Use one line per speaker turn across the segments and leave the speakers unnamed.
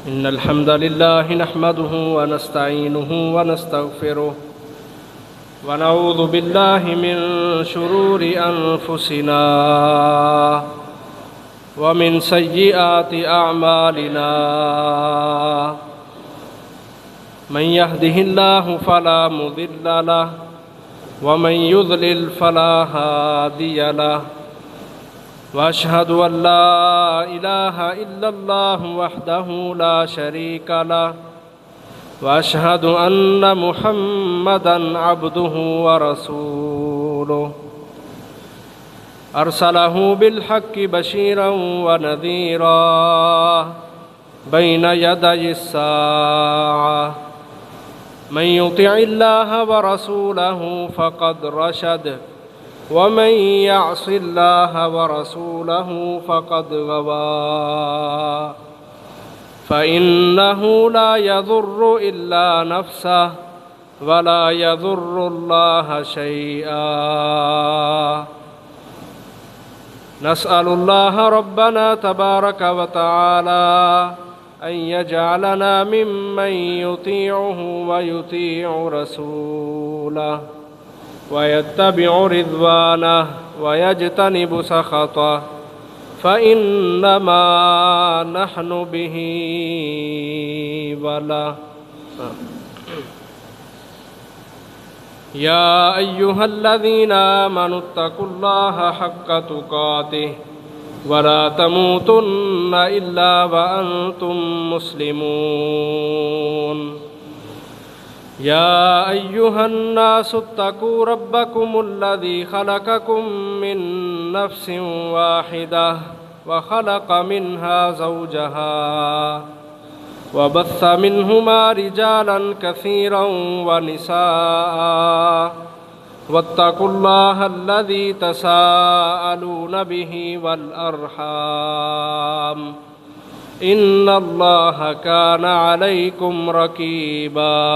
إن الحمد لله نحمده ونستعينه ونستغفره ونعوذ بالله من شرور أنفسنا ومن سيئات أعمالنا من يهده الله فلا مضل له ومن يضلل فلا هادي له وأشهد أن لا إله إلا الله وحده لا شريك له وأشهد أن محمدًا عبده ورسوله أرسله بالحق بشيرا ونذيرا بين يدي الساعة من يطع الله ورسوله فقد رشد ومن يعص الله ورسوله فقد غوى فإنه لا يضر إلا نفسه ولا يضر الله شيئا نسأل الله ربنا تبارك وتعالى أن يجعلنا ممن يطيعه ويطيع رسوله ويتبع رضوانه ويجتنب سخطه فإنما نحن به وله يا أيها الذين آمنوا اتقوا الله حق تقاته ولا تموتن إلا وأنتم مسلمون يا أيها الناس اتقوا ربكم الذي خلقكم من نفس واحدة وخلق منها زوجها وبث منهما رجالا كثيرا ونساء واتقوا الله الذي تساءلون به والأرحام إن الله كان عليكم رقيبا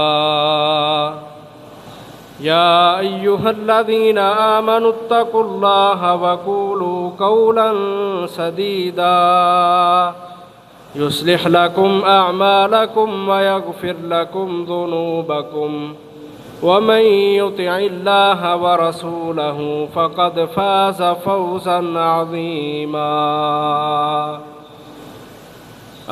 يا أيها الذين آمنوا اتقوا الله وقولوا قولا سديدا يصلح لكم أعمالكم ويغفر لكم ذنوبكم ومن يطع الله ورسوله فقد فاز فوزا عظيما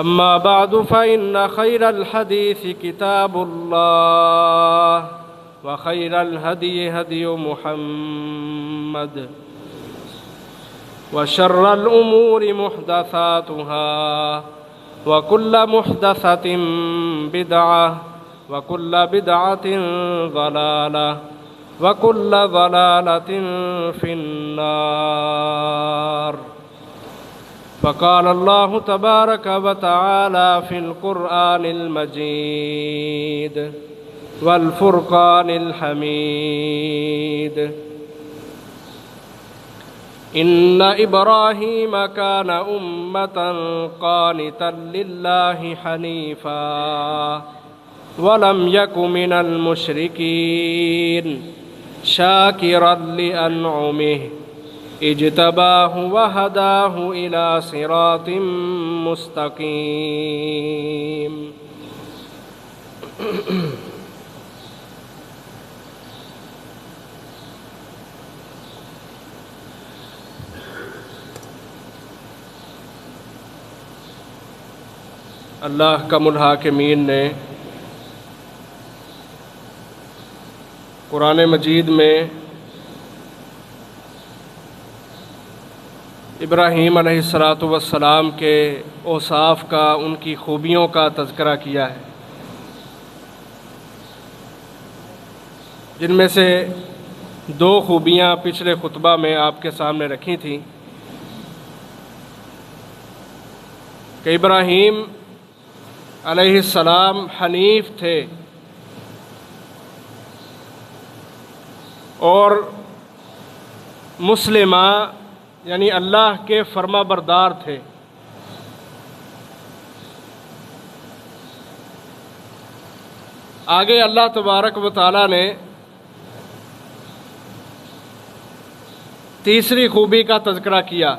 أما بعد فإن خير الحديث كتاب الله وخير الهدي هدي محمد وشر الأمور محدثاتها وكل محدثة بدعة وكل بدعة ضلالة وكل ضلالة في النار فقال الله تبارك وتعالى في القرآن المجيد والفرقان الحميد إن إبراهيم كان أمة قانتا لله حنيفا ولم يك من المشركين شاكرا لأنعمه اجتباه وهداه إلى صراط مستقيم اللہ کم الحاکمین نے قرآن مجید میں ابراہیم علیہ السلام کے اوصاف کا، ان کی خوبیوں کا تذکرہ کیا ہے، جن میں سے دو خوبیاں پچھلے خطبہ میں آپ کے سامنے رکھی تھیں کہ ابراہیم علیہ السلام حنیف تھے اور مسلمہ یعنی اللہ کے فرما بردار تھے۔ آگے اللہ تبارک و تعالیٰ نے تیسری خوبی کا تذکرہ کیا،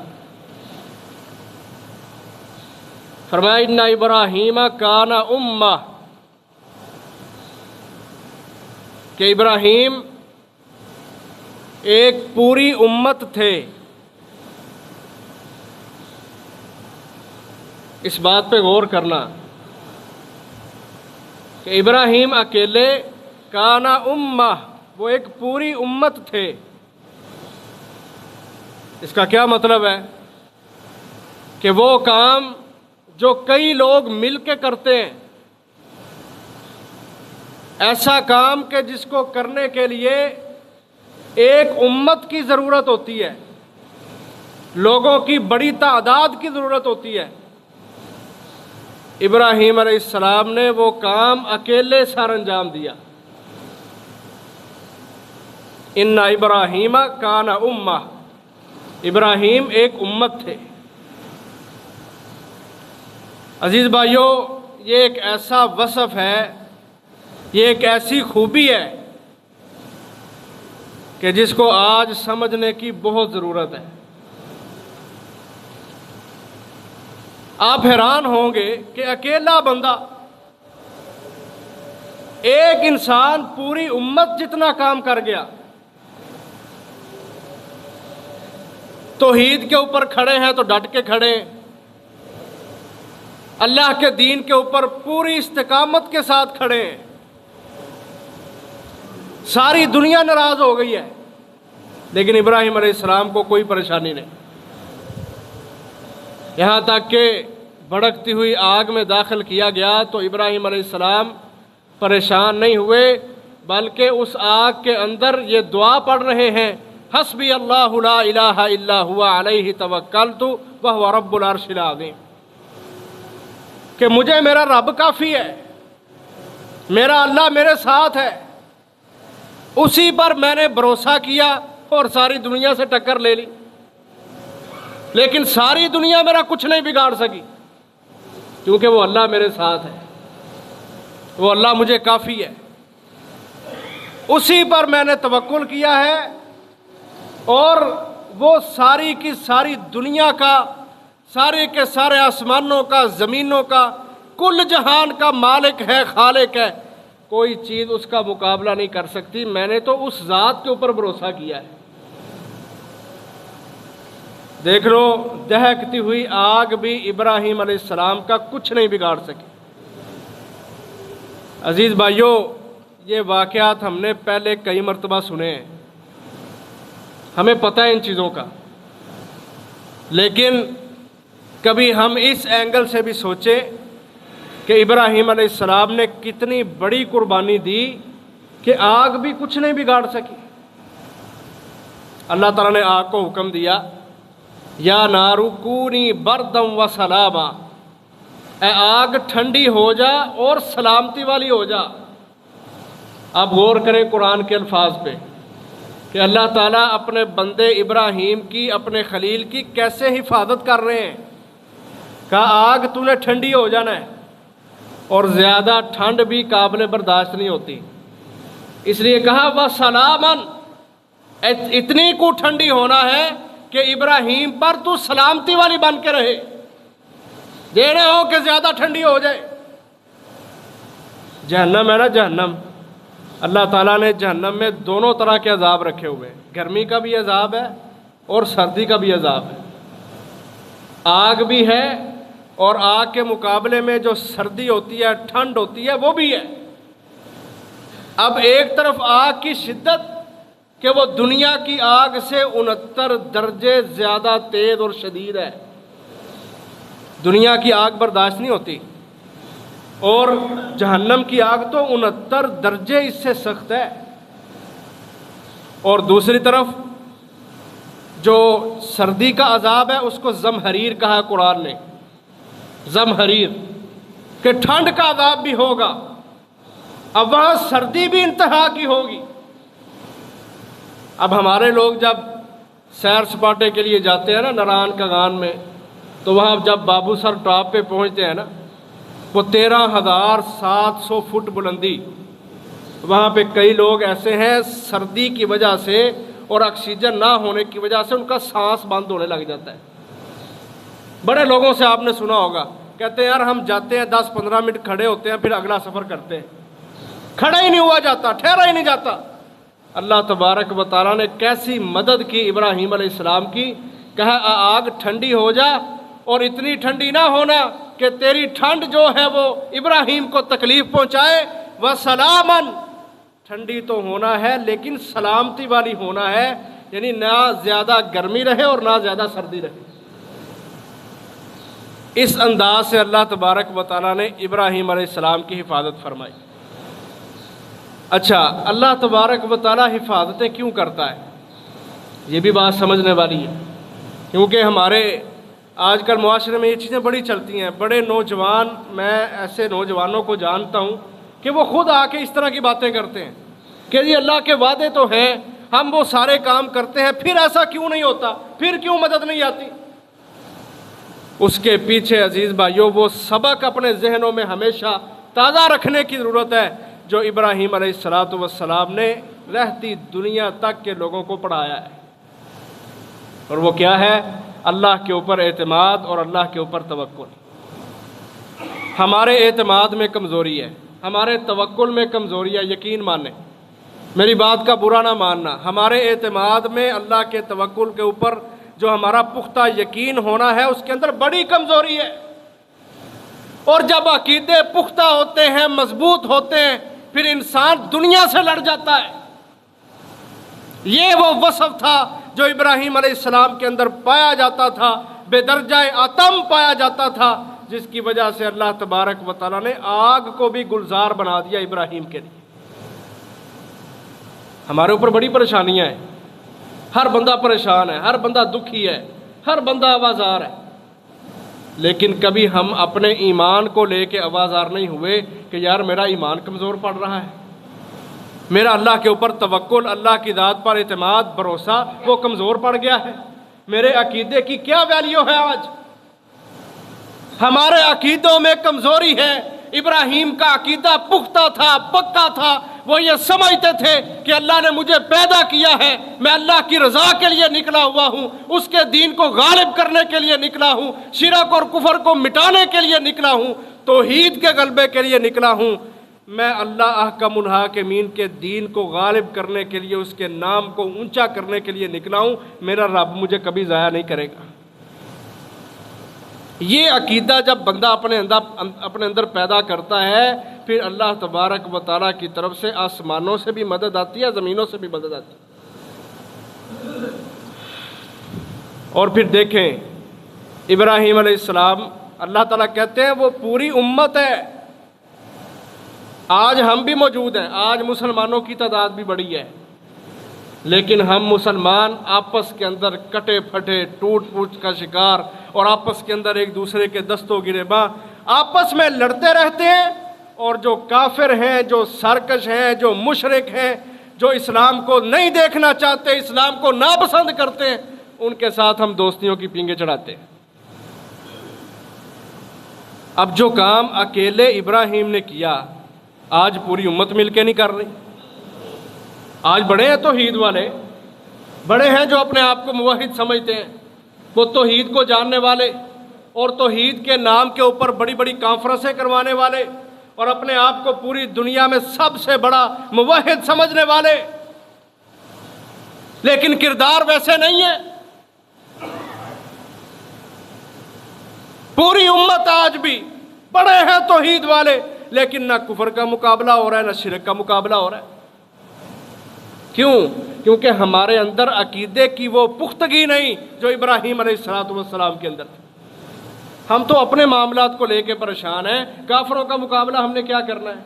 فرمایا ان ابراہیم کان امہ، کہ ابراہیم ایک پوری امت تھے۔ اس بات پہ غور کرنا کہ ابراہیم اکیلے کانا امہ، وہ ایک پوری امت تھے۔ اس کا کیا مطلب ہے؟ کہ وہ کام جو کئی لوگ مل کے کرتے ہیں، ایسا کام کہ جس کو کرنے کے لیے ایک امت کی ضرورت ہوتی ہے، لوگوں کی بڑی تعداد کی ضرورت ہوتی ہے، ابراہیم علیہ السلام نے وہ کام اکیلے سر انجام دیا۔ ان ابراہیم کان امہ، ابراہیم ایک امت تھے۔ عزیز بھائیو، یہ ایک ایسا وصف ہے، یہ ایک ایسی خوبی ہے کہ جس کو آج سمجھنے کی بہت ضرورت ہے۔ آپ حیران ہوں گے کہ اکیلا بندہ، ایک انسان پوری امت جتنا کام کر گیا، توحید کے اوپر کھڑے ہیں تو ڈٹ کے کھڑے ہیں، اللہ کے دین کے اوپر پوری استقامت کے ساتھ کھڑے ہیں۔ ساری دنیا ناراض ہو گئی ہے، لیکن ابراہیم علیہ السلام کو کوئی پریشانی نہیں، یہاں تک کہ بھڑکتی ہوئی آگ میں داخل کیا گیا تو ابراہیم علیہ السلام پریشان نہیں ہوئے، بلکہ اس آگ کے اندر یہ دعا پڑھ رہے ہیں، حسبی اللہ لا الہ الا ہوا علیہ توکلت وہو رب العرش العظیم، کہ مجھے میرا رب کافی ہے، میرا اللہ میرے ساتھ ہے، اسی پر میں نے بھروسہ کیا اور ساری دنیا سے ٹکر لے لی، لیکن ساری دنیا میرا کچھ نہیں بگاڑ سکی، کیونکہ وہ اللہ میرے ساتھ ہے، وہ اللہ مجھے کافی ہے، اسی پر میں نے توکل کیا ہے، اور وہ ساری کی ساری دنیا کا، سارے کے سارے آسمانوں کا، زمینوں کا، کل جہان کا مالک ہے، خالق ہے، کوئی چیز اس کا مقابلہ نہیں کر سکتی، میں نے تو اس ذات کے اوپر بھروسہ کیا ہے۔ دیکھ لو، دہکتی ہوئی آگ بھی ابراہیم علیہ السلام کا کچھ نہیں بگاڑ سکی۔ عزیز بھائیو، یہ واقعات ہم نے پہلے کئی مرتبہ سنے ہیں، ہمیں پتہ ہے ان چیزوں کا، لیکن کبھی ہم اس اینگل سے بھی سوچے کہ ابراہیم علیہ السلام نے کتنی بڑی قربانی دی کہ آگ بھی کچھ نہیں بگاڑ سکی۔ اللہ تعالیٰ نے آگ کو حکم دیا، یا نارو کونی بردم و سلاما، اے آگ ٹھنڈی ہو جا اور سلامتی والی ہو جا۔ آپ غور کریں قرآن کے الفاظ پہ کہ اللہ تعالیٰ اپنے بندے ابراہیم کی، اپنے خلیل کی کیسے حفاظت کر رہے ہیں۔ کہا آگ تو نے ٹھنڈی ہو جانا ہے، اور زیادہ ٹھنڈ بھی قابل برداشت نہیں ہوتی، اس لیے کہا وَسَلَامًا، اتنی کو ٹھنڈی ہونا ہے کہ ابراہیم پر تو سلامتی والی بن کے رہے، دینے ہو کہ زیادہ ٹھنڈی ہو جائے۔ جہنم ہے نا، جہنم، اللہ تعالیٰ نے جہنم میں دونوں طرح کے عذاب رکھے ہوئے، گرمی کا بھی عذاب ہے اور سردی کا بھی عذاب ہے، آگ بھی ہے، اور آگ کے مقابلے میں جو سردی ہوتی ہے، ٹھنڈ ہوتی ہے، وہ بھی ہے۔ اب ایک طرف آگ کی شدت کہ وہ دنیا کی آگ سے 69 درجے زیادہ تیز اور شدید ہے، دنیا کی آگ برداشت نہیں ہوتی، اور جہنم کی آگ تو 69 درجے اس سے سخت ہے۔ اور دوسری طرف جو سردی کا عذاب ہے اس کو زمہریر کہا قرآن نے، زمہریر، کہ ٹھنڈ کا عذاب بھی ہوگا، اب وہاں سردی بھی انتہا کی ہوگی۔ اب ہمارے لوگ جب سیر سپاٹے کے لیے جاتے ہیں نا ناران کاغان میں، تو وہاں جب بابو سر ٹاپ پہ پہنچتے ہیں نا، وہ 13,700 فٹ بلندی، وہاں پہ کئی لوگ ایسے ہیں سردی کی وجہ سے اور آکسیجن نہ ہونے کی وجہ سے ان کا سانس بند ہونے لگ جاتا ہے۔ بڑے لوگوں سے آپ نے سنا ہوگا کہتے ہیں یار ہم جاتے ہیں 10-15 منٹ کھڑے ہوتے ہیں پھر اگلا سفر کرتے ہیں، کھڑا ہی نہیں ہوا جاتا، ٹھہرا ہی نہیں جاتا۔ اللہ تبارک و تعالیٰ نے کیسی مدد کی ابراہیم علیہ السلام کی، کہا آگ ٹھنڈی ہو جا، اور اتنی ٹھنڈی نہ ہونا کہ تیری ٹھنڈ جو ہے وہ ابراہیم کو تکلیف پہنچائے، وَسَلَامًا، ٹھنڈی تو ہونا ہے لیکن سلامتی والی ہونا ہے، یعنی نہ زیادہ گرمی رہے اور نہ زیادہ سردی رہے۔ اس انداز سے اللہ تبارک و تعالیٰ نے ابراہیم علیہ السلام کی حفاظت فرمائی۔ اچھا، اللہ تبارک و تعالیٰ حفاظتیں کیوں کرتا ہے؟ یہ بھی بات سمجھنے والی ہے، کیونکہ ہمارے آج کل معاشرے میں یہ چیزیں بڑی چلتی ہیں۔ بڑے نوجوان، میں ایسے نوجوانوں کو جانتا ہوں کہ وہ خود آ کے اس طرح کی باتیں کرتے ہیں کہ جی اللہ کے وعدے تو ہیں، ہم وہ سارے کام کرتے ہیں، پھر ایسا کیوں نہیں ہوتا، پھر کیوں مدد نہیں آتی؟ اس کے پیچھے عزیز بھائیوں وہ سبق اپنے ذہنوں میں ہمیشہ تازہ رکھنے کی ضرورت ہے جو ابراہیم علیہ السلام نے رہتی دنیا تک کے لوگوں کو پڑھایا ہے، اور وہ کیا ہے؟ اللہ کے اوپر اعتماد اور اللہ کے اوپر توکل۔ ہمارے اعتماد میں کمزوری ہے، ہمارے توکل میں کمزوری ہے، یقین مانیں، میری بات کا برا نہ ماننا، ہمارے اعتماد میں اللہ کے توکل کے اوپر جو ہمارا پختہ یقین ہونا ہے اس کے اندر بڑی کمزوری ہے۔ اور جب عقیدے پختہ ہوتے ہیں، مضبوط ہوتے ہیں، پھر انسان دنیا سے لڑ جاتا ہے۔ یہ وہ وصف تھا جو ابراہیم علیہ السلام کے اندر پایا جاتا تھا، بے درجہ آتم پایا جاتا تھا، جس کی وجہ سے اللہ تبارک و تعالیٰ نے آگ کو بھی گلزار بنا دیا ابراہیم کے لیے۔ ہمارے اوپر بڑی پریشانیاں ہیں، ہر بندہ پریشان ہے، ہر بندہ دکھی ہے، ہر بندہ آوازار ہے، لیکن کبھی ہم اپنے ایمان کو لے کے آوازار نہیں ہوئے کہ یار میرا ایمان کمزور پڑ رہا ہے، میرا اللہ کے اوپر توکل، اللہ کی ذات پر اعتماد، بھروسہ وہ کمزور پڑ گیا ہے، میرے عقیدے کی کیا ویلیو ہے آج؟ ہمارے عقیدوں میں کمزوری ہے۔ ابراہیم کا عقیدہ پختہ تھا، پکا تھا، وہ یہ سمجھتے تھے کہ اللہ نے مجھے پیدا کیا ہے، میں اللہ کی رضا کے لیے نکلا ہوا ہوں، اس کے دین کو غالب کرنے کے لیے نکلا ہوں، شرک اور کفر کو مٹانے کے لیے نکلا ہوں، توحید کے غلبے کے لیے نکلا ہوں، میں اللہ احکم الحاکمین کے دین کو غالب کرنے کے لیے، اس کے نام کو اونچا کرنے کے لیے نکلا ہوں، میرا رب مجھے کبھی ضائع نہیں کرے گا۔ یہ عقیدہ جب بندہ اپنے اندر پیدا کرتا ہے، پھر اللہ تبارک و تعالیٰ کی طرف سے آسمانوں سے بھی مدد آتی ہے، زمینوں سے بھی مدد آتی ہے۔ اور پھر دیکھیں ابراہیم علیہ السلام، اللہ تعالیٰ کہتے ہیں وہ پوری امت ہے۔ آج ہم بھی موجود ہیں، آج مسلمانوں کی تعداد بھی بڑی ہے، لیکن ہم مسلمان آپس کے اندر کٹے پھٹے، ٹوٹ پھوٹ کا شکار، اور آپس کے اندر ایک دوسرے کے دستوں گریباں آپس میں لڑتے رہتے ہیں، اور جو کافر ہیں، جو سرکش ہیں، جو مشرک ہیں، جو اسلام کو نہیں دیکھنا چاہتے، اسلام کو ناپسند کرتے ہیں، ان کے ساتھ ہم دوستیوں کی پینگیں چڑھاتے ہیں۔ اب جو کام اکیلے ابراہیم نے کیا، آج پوری امت مل کے نہیں کر رہی۔ آج بڑے ہیں توحید والے، بڑے ہیں جو اپنے آپ کو موحد سمجھتے ہیں، وہ توحید کو جاننے والے، اور توحید کے نام کے اوپر بڑی بڑی کانفرنسیں کروانے والے، اور اپنے آپ کو پوری دنیا میں سب سے بڑا موحد سمجھنے والے، لیکن کردار ویسے نہیں ہے۔ پوری امت آج بھی بڑے ہیں توحید والے، لیکن نہ کفر کا مقابلہ ہو رہا ہے، نہ شرک کا مقابلہ ہو رہا ہے۔ کیوں؟ کیونکہ ہمارے اندر عقیدے کی وہ پختگی نہیں جو ابراہیم علیہ السلام کے اندر تھی۔ ہم تو اپنے معاملات کو لے کے پریشان ہیں، کافروں کا مقابلہ ہم نے کیا کرنا ہے؟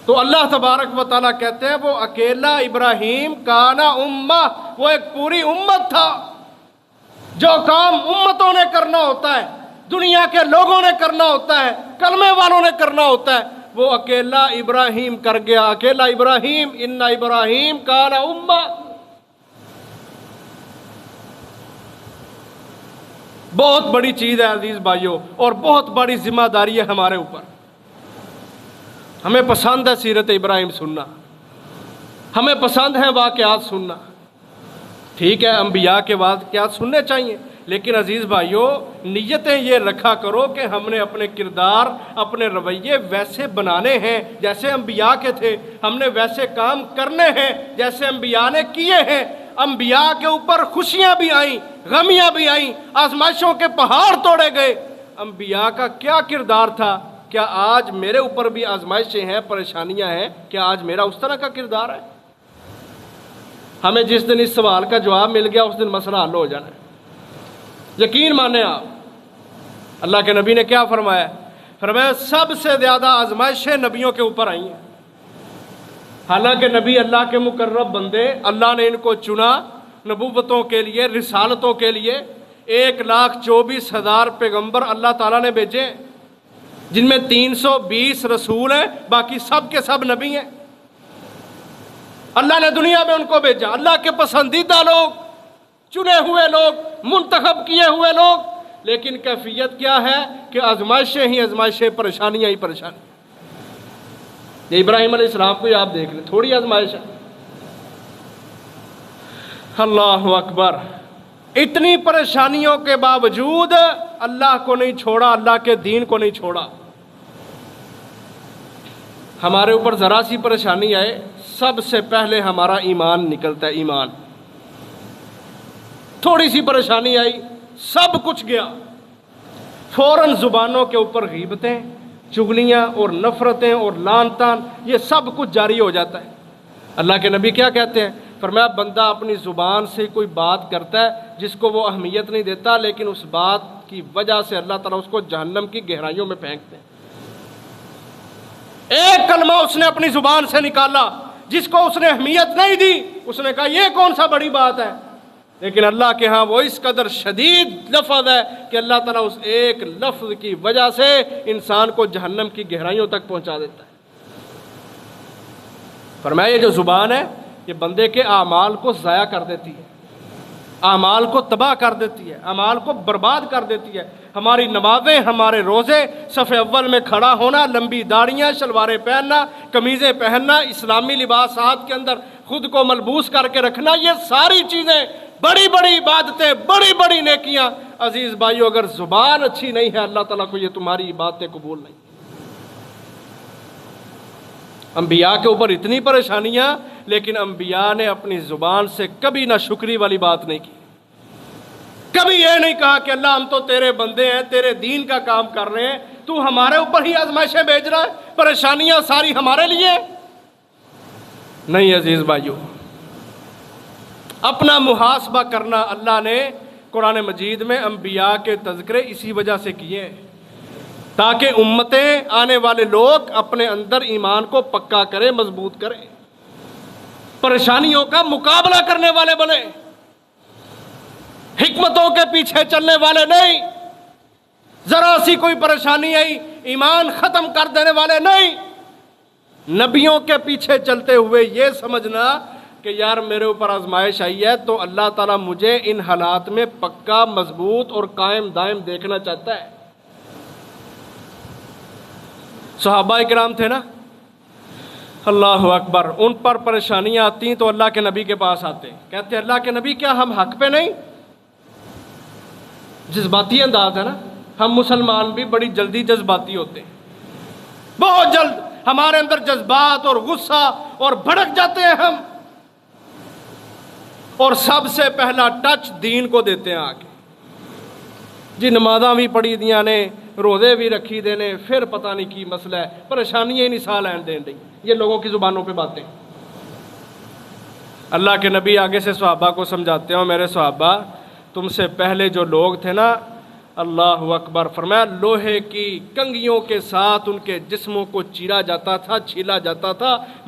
تو اللہ تبارک و تعالیٰ کہتے ہیں وہ اکیلا ابراہیم کانا امہ، وہ ایک پوری امت تھا۔ جو کام امتوں نے کرنا ہوتا ہے، دنیا کے لوگوں نے کرنا ہوتا ہے، کلمے والوں نے کرنا ہوتا ہے، وہ اکیلا ابراہیم کر گیا۔ اکیلا ابراہیم، ان ابراہیم کان امہ۔ بہت بڑی چیز ہے عزیز بھائیوں، اور بہت بڑی ذمہ داری ہے ہمارے اوپر۔ ہمیں پسند ہے سیرت ابراہیم سننا، ہمیں پسند ہے واقعات سننا، ٹھیک ہے، انبیاء کے واقعات سننے چاہیے، لیکن عزیز بھائیوں نیتیں یہ رکھا کرو کہ ہم نے اپنے کردار اپنے رویے ویسے بنانے ہیں جیسے انبیاء کے تھے، ہم نے ویسے کام کرنے ہیں جیسے انبیاء نے کیے ہیں۔ انبیاء کے اوپر خوشیاں بھی آئیں، غمیاں بھی آئیں، آزمائشوں کے پہاڑ توڑے گئے۔ انبیاء کا کیا کردار تھا؟ کیا آج میرے اوپر بھی آزمائشیں ہیں، پریشانیاں ہیں؟ کیا آج میرا اس طرح کا کردار ہے؟ ہمیں جس دن اس سوال کا جواب مل گیا اس دن مسئلہ حل ہو جانا ہے۔ یقین مانیں آپ، اللہ کے نبی نے کیا فرمایا؟ فرمایا سب سے زیادہ آزمائشیں نبیوں کے اوپر آئی ہیں۔ حالانکہ نبی اللہ کے مقرب بندے، اللہ نے ان کو چنا نبوتوں کے لیے، رسالتوں کے لیے۔ 1,24,000 پیغمبر اللہ تعالیٰ نے بھیجے، جن میں 320 رسول ہیں، باقی سب کے سب نبی ہیں۔ اللہ نے دنیا میں ان کو بھیجا، اللہ کے پسندیدہ لوگ، چنے ہوئے لوگ، منتخب کیے ہوئے لوگ۔ لیکن کیفیت کیا ہے کہ آزمائشیں ہی آزمائشیں، پریشانیاں ہی پریشانی۔ یہ ابراہیم علیہ السلام کو آپ دیکھ لیں، تھوڑی آزمائش ہے۔ اللہ اکبر، اتنی پریشانیوں کے باوجود اللہ کو نہیں چھوڑا، اللہ کے دین کو نہیں چھوڑا۔ ہمارے اوپر ذرا سی پریشانی آئے، سب سے پہلے ہمارا ایمان نکلتا ہے، ایمان۔ تھوڑی سی پریشانی آئی، سب کچھ گیا، فوراً زبانوں کے اوپر غیبتیں، چغلیاں اور نفرتیں اور لعن طعن، یہ سب کچھ جاری ہو جاتا ہے۔ اللہ کے نبی کیا کہتے ہیں؟ فرمایا بندہ اپنی زبان سے کوئی بات کرتا ہے جس کو وہ اہمیت نہیں دیتا، لیکن اس بات کی وجہ سے اللہ تعالیٰ اس کو جہنم کی گہرائیوں میں پھینکتے ہیں۔ ایک کلمہ اس نے اپنی زبان سے نکالا جس کو اس نے اہمیت نہیں دی، اس نے کہا یہ کون سا بڑی بات ہے، لیکن اللہ کے ہاں وہ اس قدر شدید لفظ ہے کہ اللہ تعالیٰ اس ایک لفظ کی وجہ سے انسان کو جہنم کی گہرائیوں تک پہنچا دیتا ہے۔ فرمایا یہ جو زبان ہے یہ بندے کے اعمال کو ضائع کر دیتی ہے، اعمال کو تباہ کر دیتی ہے، اعمال کو برباد کر دیتی ہے۔ ہماری نمازیں، ہمارے روزے، صف اول میں کھڑا ہونا، لمبی داڑیاں، شلواریں پہننا، قمیضیں پہننا، اسلامی لباسات کے اندر خود کو ملبوس کر کے رکھنا، یہ ساری چیزیں بڑی بڑی عبادتیں، بڑی بڑی نیکیاں۔ عزیز بھائیو اگر زبان اچھی نہیں ہے اللہ تعالیٰ کو یہ تمہاری عبادتیں قبول نہیں۔ انبیاء کے اوپر اتنی پریشانیاں، لیکن انبیاء نے اپنی زبان سے کبھی نہ شکری والی بات نہیں کی، کبھی یہ نہیں کہا کہ اللہ ہم تو تیرے بندے ہیں، تیرے دین کا کام کر رہے ہیں، تو ہمارے اوپر ہی آزمائشیں بھیج رہا ہے، پریشانیاں ساری ہمارے لیے۔ نہیں عزیز بھائیو، اپنا محاسبہ کرنا اللہ نے قرآن مجید میں انبیاء کے تذکرے اسی وجہ سے کیے ہیں تاکہ امتیں، آنے والے لوگ اپنے اندر ایمان کو پکا کریں، مضبوط کریں، پریشانیوں کا مقابلہ کرنے والے بنے، حکمتوں کے پیچھے چلنے والے نہیں، ذرا سی کوئی پریشانی آئی ایمان ختم کر دینے والے نہیں، نبیوں کے پیچھے چلتے ہوئے یہ سمجھنا کہ یار میرے اوپر آزمائش آئی ہے تو اللہ تعالیٰ مجھے ان حالات میں پکا، مضبوط اور قائم دائم دیکھنا چاہتا ہے۔ صحابہ کرام تھے نا، اللہ اکبر، ان پر پریشانیاں آتی تو اللہ کے نبی کے پاس آتے، کہتے اللہ کے نبی کیا ہم حق پہ نہیں؟ جذباتی انداز ہے نا، ہم مسلمان بھی بڑی جلدی جذباتی ہوتے ہیں، بہت جلد ہمارے اندر جذبات اور غصہ اور بھڑک جاتے ہیں ہم، اور سب سے پہلا ٹچ دین کو دیتے ہیں آگے۔ جی نمازاں بھی پڑھی دیاں نے، روزے بھی رکھی دینے، پھر پتہ نہیں کی مسئلہ ہے، پریشانیاں ہی نہیں سا لین دین رہی، یہ لوگوں کی زبانوں پہ باتیں۔ اللہ کے نبی آگے سے صحابہ کو سمجھاتے ہیں، میرے صحابہ تم سے پہلے جو لوگ تھے نا، اللہ اکبر، فرمایا لوہے کی کنگھیوں کے ساتھ ان کے جسموں کو چیرا جاتا تھا، چھیلا جاتا تھا،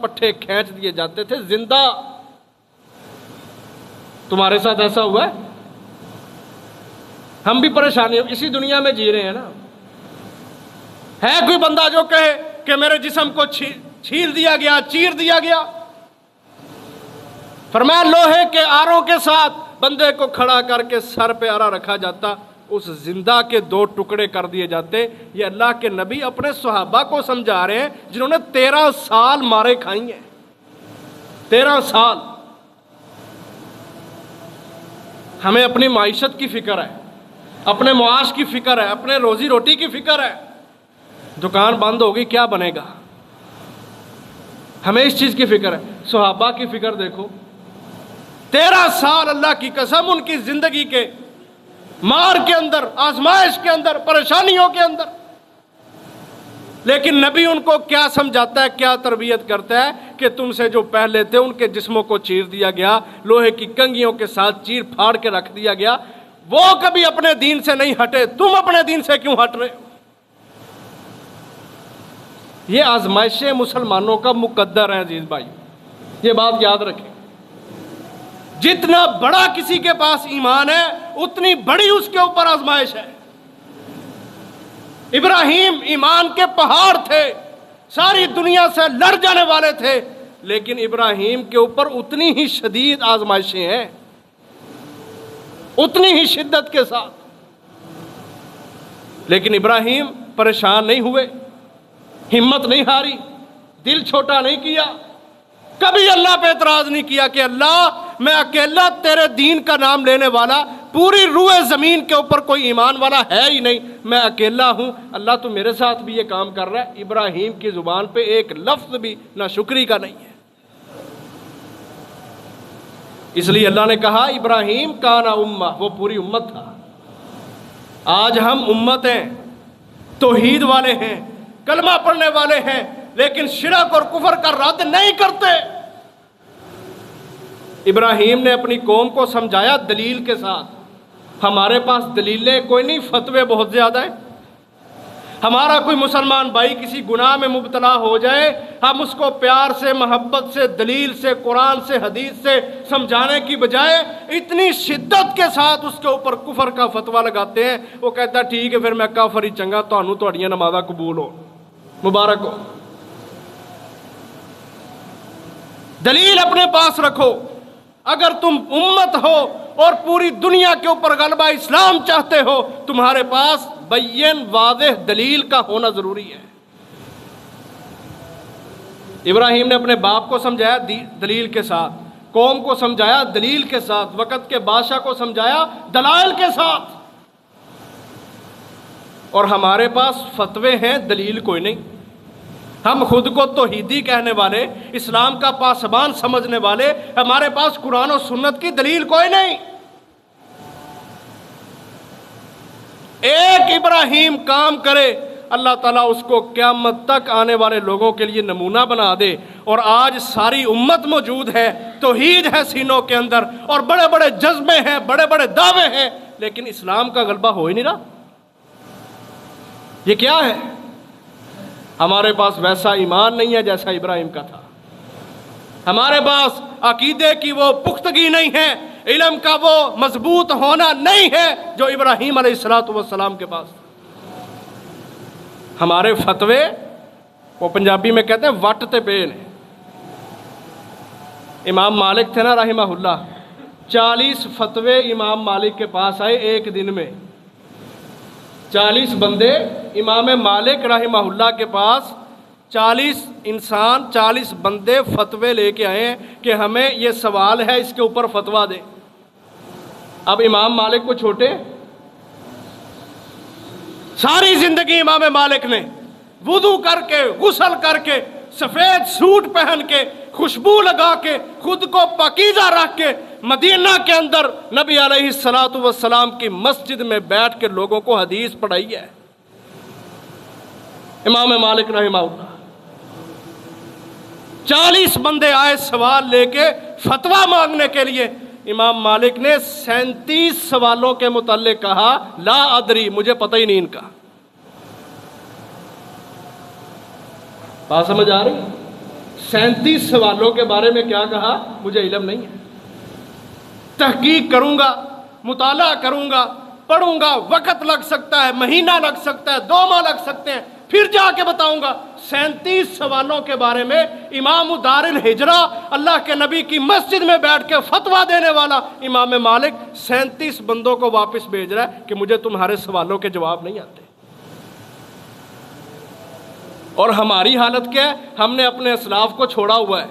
پٹھے کھینچ دیے جاتے تھے زندہ۔ تمہارے ساتھ ایسا ہوا ہے؟ ہم بھی پریشانی اسی دنیا میں جی رہے ہیں نا۔ ہے کوئی بندہ جو کہے کہ میرے جسم کو چھیل دیا گیا، چیر دیا گیا؟ فرمایا لوہے کے آروں کے ساتھ بندے کو کھڑا کر کے سر پہ آرا رکھا جاتا، اس زندہ کے 2 ٹکڑے کر دیے جاتے۔ یہ اللہ کے نبی اپنے صحابہ کو سمجھا رہے ہیں جنہوں نے 13 سال مارے کھائی ہیں، 13 سال۔ ہمیں اپنی معیشت کی فکر ہے، اپنے معاش کی فکر ہے، اپنے روزی روٹی کی فکر ہے. دکان بند ہوگی کیا بنے گا؟ ہمیں اس چیز کی فکر ہے. صحابہ کی فکر دیکھو، 13 سال اللہ کی قسم ان کی زندگی کے مار کے اندر، آزمائش کے اندر، پریشانیوں کے اندر، لیکن نبی ان کو کیا سمجھاتا ہے، کیا تربیت کرتا ہے کہ تم سے جو پہلے تھے ان کے جسموں کو چیر دیا گیا، لوہے کی کنگھیوں کے ساتھ چیر پھاڑ کے رکھ دیا گیا، وہ کبھی اپنے دین سے نہیں ہٹے، تم اپنے دین سے کیوں ہٹ رہے ہو؟ یہ آزمائشیں مسلمانوں کا مقدر ہے عزیز بھائی، یہ بات یاد رکھیں. جتنا بڑا کسی کے پاس ایمان ہے اتنی بڑی اس کے اوپر آزمائش ہے. ابراہیم ایمان کے پہاڑ تھے، ساری دنیا سے لڑ جانے والے تھے، لیکن ابراہیم کے اوپر اتنی ہی شدید آزمائشیں ہیں، اتنی ہی شدت کے ساتھ. لیکن ابراہیم پریشان نہیں ہوئے، ہمت نہیں ہاری، دل چھوٹا نہیں کیا، کبھی اللہ پہ اعتراض نہیں کیا کہ اللہ میں اکیلا تیرے دین کا نام لینے والا، پوری روح زمین کے اوپر کوئی ایمان والا ہے ہی نہیں، میں اکیلا ہوں، اللہ تو میرے ساتھ بھی یہ کام کر رہا ہے. ابراہیم کی زبان پہ ایک لفظ بھی نہ شکری کا نہیں ہے. اس لیے اللہ نے کہا ابراہیم کان امہ، وہ پوری امت تھا. آج ہم امت ہیں، توحید والے ہیں، کلمہ پڑھنے والے ہیں، لیکن شرک اور کفر کا رد نہیں کرتے. ابراہیم نے اپنی قوم کو سمجھایا دلیل کے ساتھ. ہمارے پاس دلیلیں کوئی نہیں، فتوے بہت زیادہ ہیں. ہمارا کوئی مسلمان بھائی کسی گناہ میں مبتلا ہو جائے، ہم اس کو پیار سے، محبت سے، دلیل سے، قرآن سے، حدیث سے سمجھانے کی بجائے اتنی شدت کے ساتھ اس کے اوپر کفر کا فتویٰ لگاتے ہیں. وہ کہتا ہے ٹھیک ہے پھر میں کافر ہی چنگا، تانوں تہاڈیاں نمازاں قبول ہو، مبارک ہو. دلیل اپنے پاس رکھو. اگر تم امت ہو اور پوری دنیا کے اوپر غلبہ اسلام چاہتے ہو، تمہارے پاس بین واضح دلیل کا ہونا ضروری ہے. ابراہیم نے اپنے باپ کو سمجھایا دلیل کے ساتھ، قوم کو سمجھایا دلیل کے ساتھ، وقت کے بادشاہ کو سمجھایا دلائل کے ساتھ. اور ہمارے پاس فتوے ہیں، دلیل کوئی نہیں. ہم خود کو توحیدی کہنے والے، اسلام کا پاسبان سمجھنے والے، ہمارے پاس قرآن و سنت کی دلیل کوئی نہیں. ایک ابراہیم کام کرے، اللہ تعالیٰ اس کو قیامت تک آنے والے لوگوں کے لیے نمونہ بنا دے. اور آج ساری امت موجود ہے، توحید ہے سینوں کے اندر، اور بڑے بڑے جذبے ہیں، بڑے بڑے دعوے ہیں، لیکن اسلام کا غلبہ ہو ہی نہیں رہا. یہ کیا ہے؟ ہمارے پاس ویسا ایمان نہیں ہے جیسا ابراہیم کا تھا. ہمارے پاس عقیدے کی وہ پختگی نہیں ہے، علم کا وہ مضبوط ہونا نہیں ہے جو ابراہیم علیہ السلام کے پاس. ہمارے فتوے، وہ پنجابی میں کہتے ہیں وٹ تے پے نے. امام مالک تھے نا رحمہ اللہ، 40 فتوے امام مالک کے پاس آئے ایک دن میں. 40 بندے امام مالک رحمہ اللہ کے پاس، 40 انسان، 40 بندے فتوے لے کے آئے ہیں کہ ہمیں یہ سوال ہے، اس کے اوپر فتویٰ دے. اب امام مالک کو چھوٹے، ساری زندگی امام مالک نے وضو کر کے، غسل کر کے، سفید سوٹ پہن کے، خوشبو لگا کے، خود کو پاکیزہ رکھ کے مدینہ کے اندر نبی علیہ السلام کی مسجد میں بیٹھ کے لوگوں کو حدیث پڑھائی ہے. امام مالک رحمہ اللہ. 40 بندے آئے سوال لے کے فتویٰ مانگنے کے لیے. امام مالک نے 37 سوالوں کے متعلق کہا لا ادری، مجھے پتہ ہی نہیں ان کا. بات سمجھ آ رہی؟ 37 سوالوں کے بارے میں کیا کہا، مجھے علم نہیں ہے، تحقیق کروں گا، مطالعہ کروں گا، پڑھوں گا، وقت لگ سکتا ہے، مہینہ لگ سکتا ہے، 2 ماہ لگ سکتے ہیں، پھر جا کے بتاؤں گا. 37 سوالوں کے بارے میں امام دار الہجرہ، اللہ کے نبی کی مسجد میں بیٹھ کے فتویٰ دینے والا امام مالک 37 بندوں کو واپس بھیج رہا ہے کہ مجھے تمہارے سوالوں کے جواب نہیں آتے. اور ہماری حالت کیا ہے؟ ہم نے اپنے اسلاف کو چھوڑا ہوا ہے.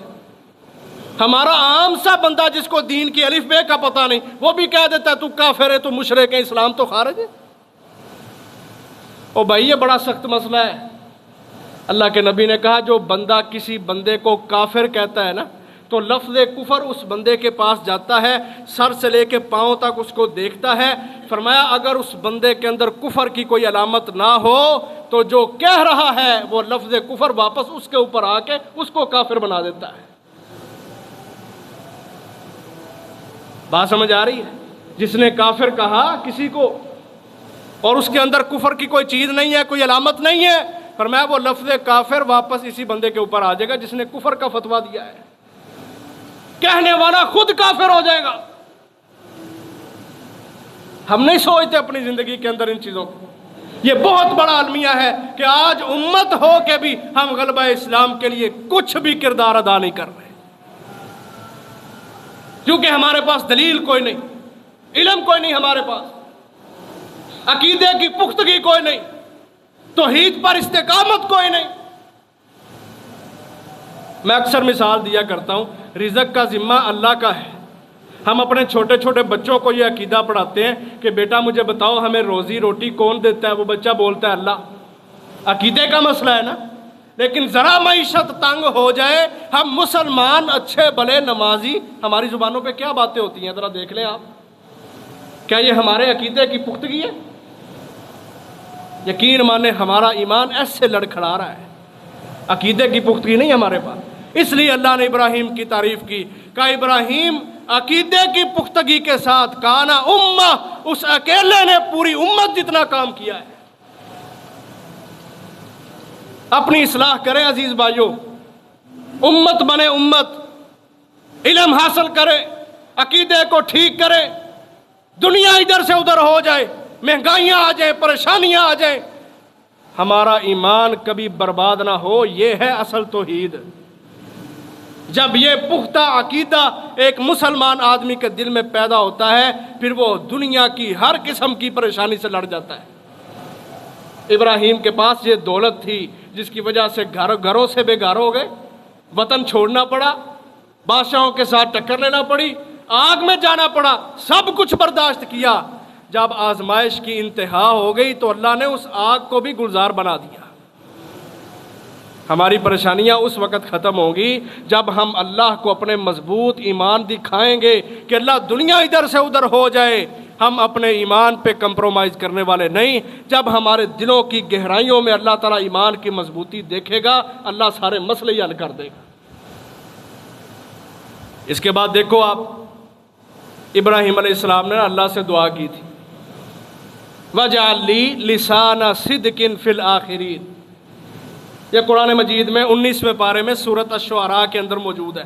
ہمارا عام سا بندہ جس کو دین کی الف بے کا پتہ نہیں، وہ بھی کہہ دیتا ہے تو کافر ہے، تو مشرک ہے، اسلام تو خارج ہے۔ او بھائی یہ بڑا سخت مسئلہ ہے۔ اللہ کے نبی نے کہا جو بندہ کسی بندے کو کافر کہتا ہے نا، تو لفظ کفر اس بندے کے پاس جاتا ہے، سر سے لے کے پاؤں تک اس کو دیکھتا ہے۔ فرمایا اگر اس بندے کے اندر کفر کی کوئی علامت نہ ہو تو جو کہہ رہا ہے وہ لفظ کفر واپس اس کے اوپر آ کے اس کو کافر بنا دیتا ہے۔ بات سمجھ آ رہی ہے؟ جس نے کافر کہا کسی کو اور اس کے اندر کفر کی کوئی چیز نہیں ہے، کوئی علامت نہیں ہے، فرمایا وہ لفظ کافر واپس اسی بندے کے اوپر آ جائے گا جس نے کفر کا فتویٰ دیا ہے۔ کہنے والا خود کافر ہو جائے گا۔ ہم نہیں سوچتے اپنی زندگی کے اندر ان چیزوں کو۔ یہ بہت بڑا المیہ ہے کہ آج امت ہو کے بھی ہم غلبہ اسلام کے لیے کچھ بھی کردار ادا نہیں کر رہے، کیونکہ ہمارے پاس دلیل کوئی نہیں، علم کوئی نہیں، ہمارے پاس عقیدے کی پختگی کوئی نہیں، توحید پر استقامت کوئی نہیں۔ میں اکثر مثال دیا کرتا ہوں، رزق کا ذمہ اللہ کا ہے۔ ہم اپنے چھوٹے چھوٹے بچوں کو یہ عقیدہ پڑھاتے ہیں کہ بیٹا مجھے بتاؤ ہمیں روزی روٹی کون دیتا ہے؟ وہ بچہ بولتا ہے اللہ۔ عقیدے کا مسئلہ ہے نا۔ لیکن ذرا معیشت تنگ ہو جائے، ہم مسلمان اچھے بھلے نمازی، ہماری زبانوں پہ کیا باتیں ہوتی ہیں ذرا دیکھ لیں آپ۔ کیا یہ ہمارے عقیدے کی پختگی ہے؟ یقین مانے ہمارا ایمان ایسے لڑکھڑا رہا ہے، عقیدے کی پختگی نہیں ہمارے پاس۔ اس لیے اللہ نے ابراہیم کی تعریف کی، کہا ابراہیم عقیدے کی پختگی کے ساتھ کانا امہ، اس اکیلے نے پوری امت جتنا کام کیا ہے۔ اپنی اصلاح کریں عزیز بھائیوں، امت بنے، امت علم حاصل کرے، عقیدے کو ٹھیک کرے، دنیا ادھر سے ادھر ہو جائے، مہنگائیاں آ جائیں، پریشانیاں آ جائیں، ہمارا ایمان کبھی برباد نہ ہو۔ یہ ہے اصل توحید۔ جب یہ پختہ عقیدہ ایک مسلمان آدمی کے دل میں پیدا ہوتا ہے، پھر وہ دنیا کی ہر قسم کی پریشانی سے لڑ جاتا ہے۔ ابراہیم کے پاس یہ دولت تھی جس کی وجہ سے گھروں سے بے گھر ہو گئے، وطن چھوڑنا پڑا، بادشاہوں کے ساتھ ٹکر لینا پڑی، آگ میں جانا پڑا، سب کچھ برداشت کیا۔ جب آزمائش کی انتہا ہو گئی تو اللہ نے اس آگ کو بھی گلزار بنا دیا۔ ہماری پریشانیاں اس وقت ختم ہوں گی جب ہم اللہ کو اپنے مضبوط ایمان دکھائیں گے کہ اللہ دنیا ادھر سے ادھر ہو جائے، ہم اپنے ایمان پہ کمپرومائز کرنے والے نہیں۔ جب ہمارے دلوں کی گہرائیوں میں اللہ تعالیٰ ایمان کی مضبوطی دیکھے گا، اللہ سارے مسئلے ہی حل کر دے گا۔ اس کے بعد دیکھو آپ، ابراہیم علیہ السلام نے اللہ سے دعا کی تھی، وَاجْعَلْ لِي لِسَانَ صِدْقٍ فِي الْآخِرِينَ۔ یہ قرآن مجید میں 19ویں پارے میں سورۃ الشعراء کے اندر موجود ہے۔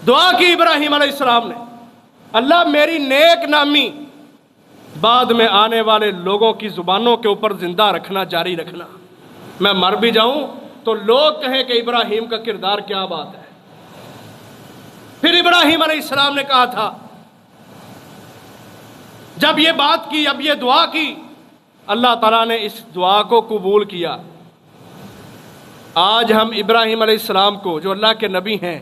دعا کی ابراہیم علیہ السلام نے، اللہ میری نیک نامی بعد میں آنے والے لوگوں کی زبانوں کے اوپر زندہ رکھنا، جاری رکھنا۔ میں مر بھی جاؤں تو لوگ کہیں کہ ابراہیم کا کردار کیا بات ہے۔ پھر ابراہیم علیہ السلام نے کہا تھا، جب یہ بات کی، اب یہ دعا کی، اللہ تعالیٰ نے اس دعا کو قبول کیا۔ آج ہم ابراہیم علیہ السلام کو جو اللہ کے نبی ہیں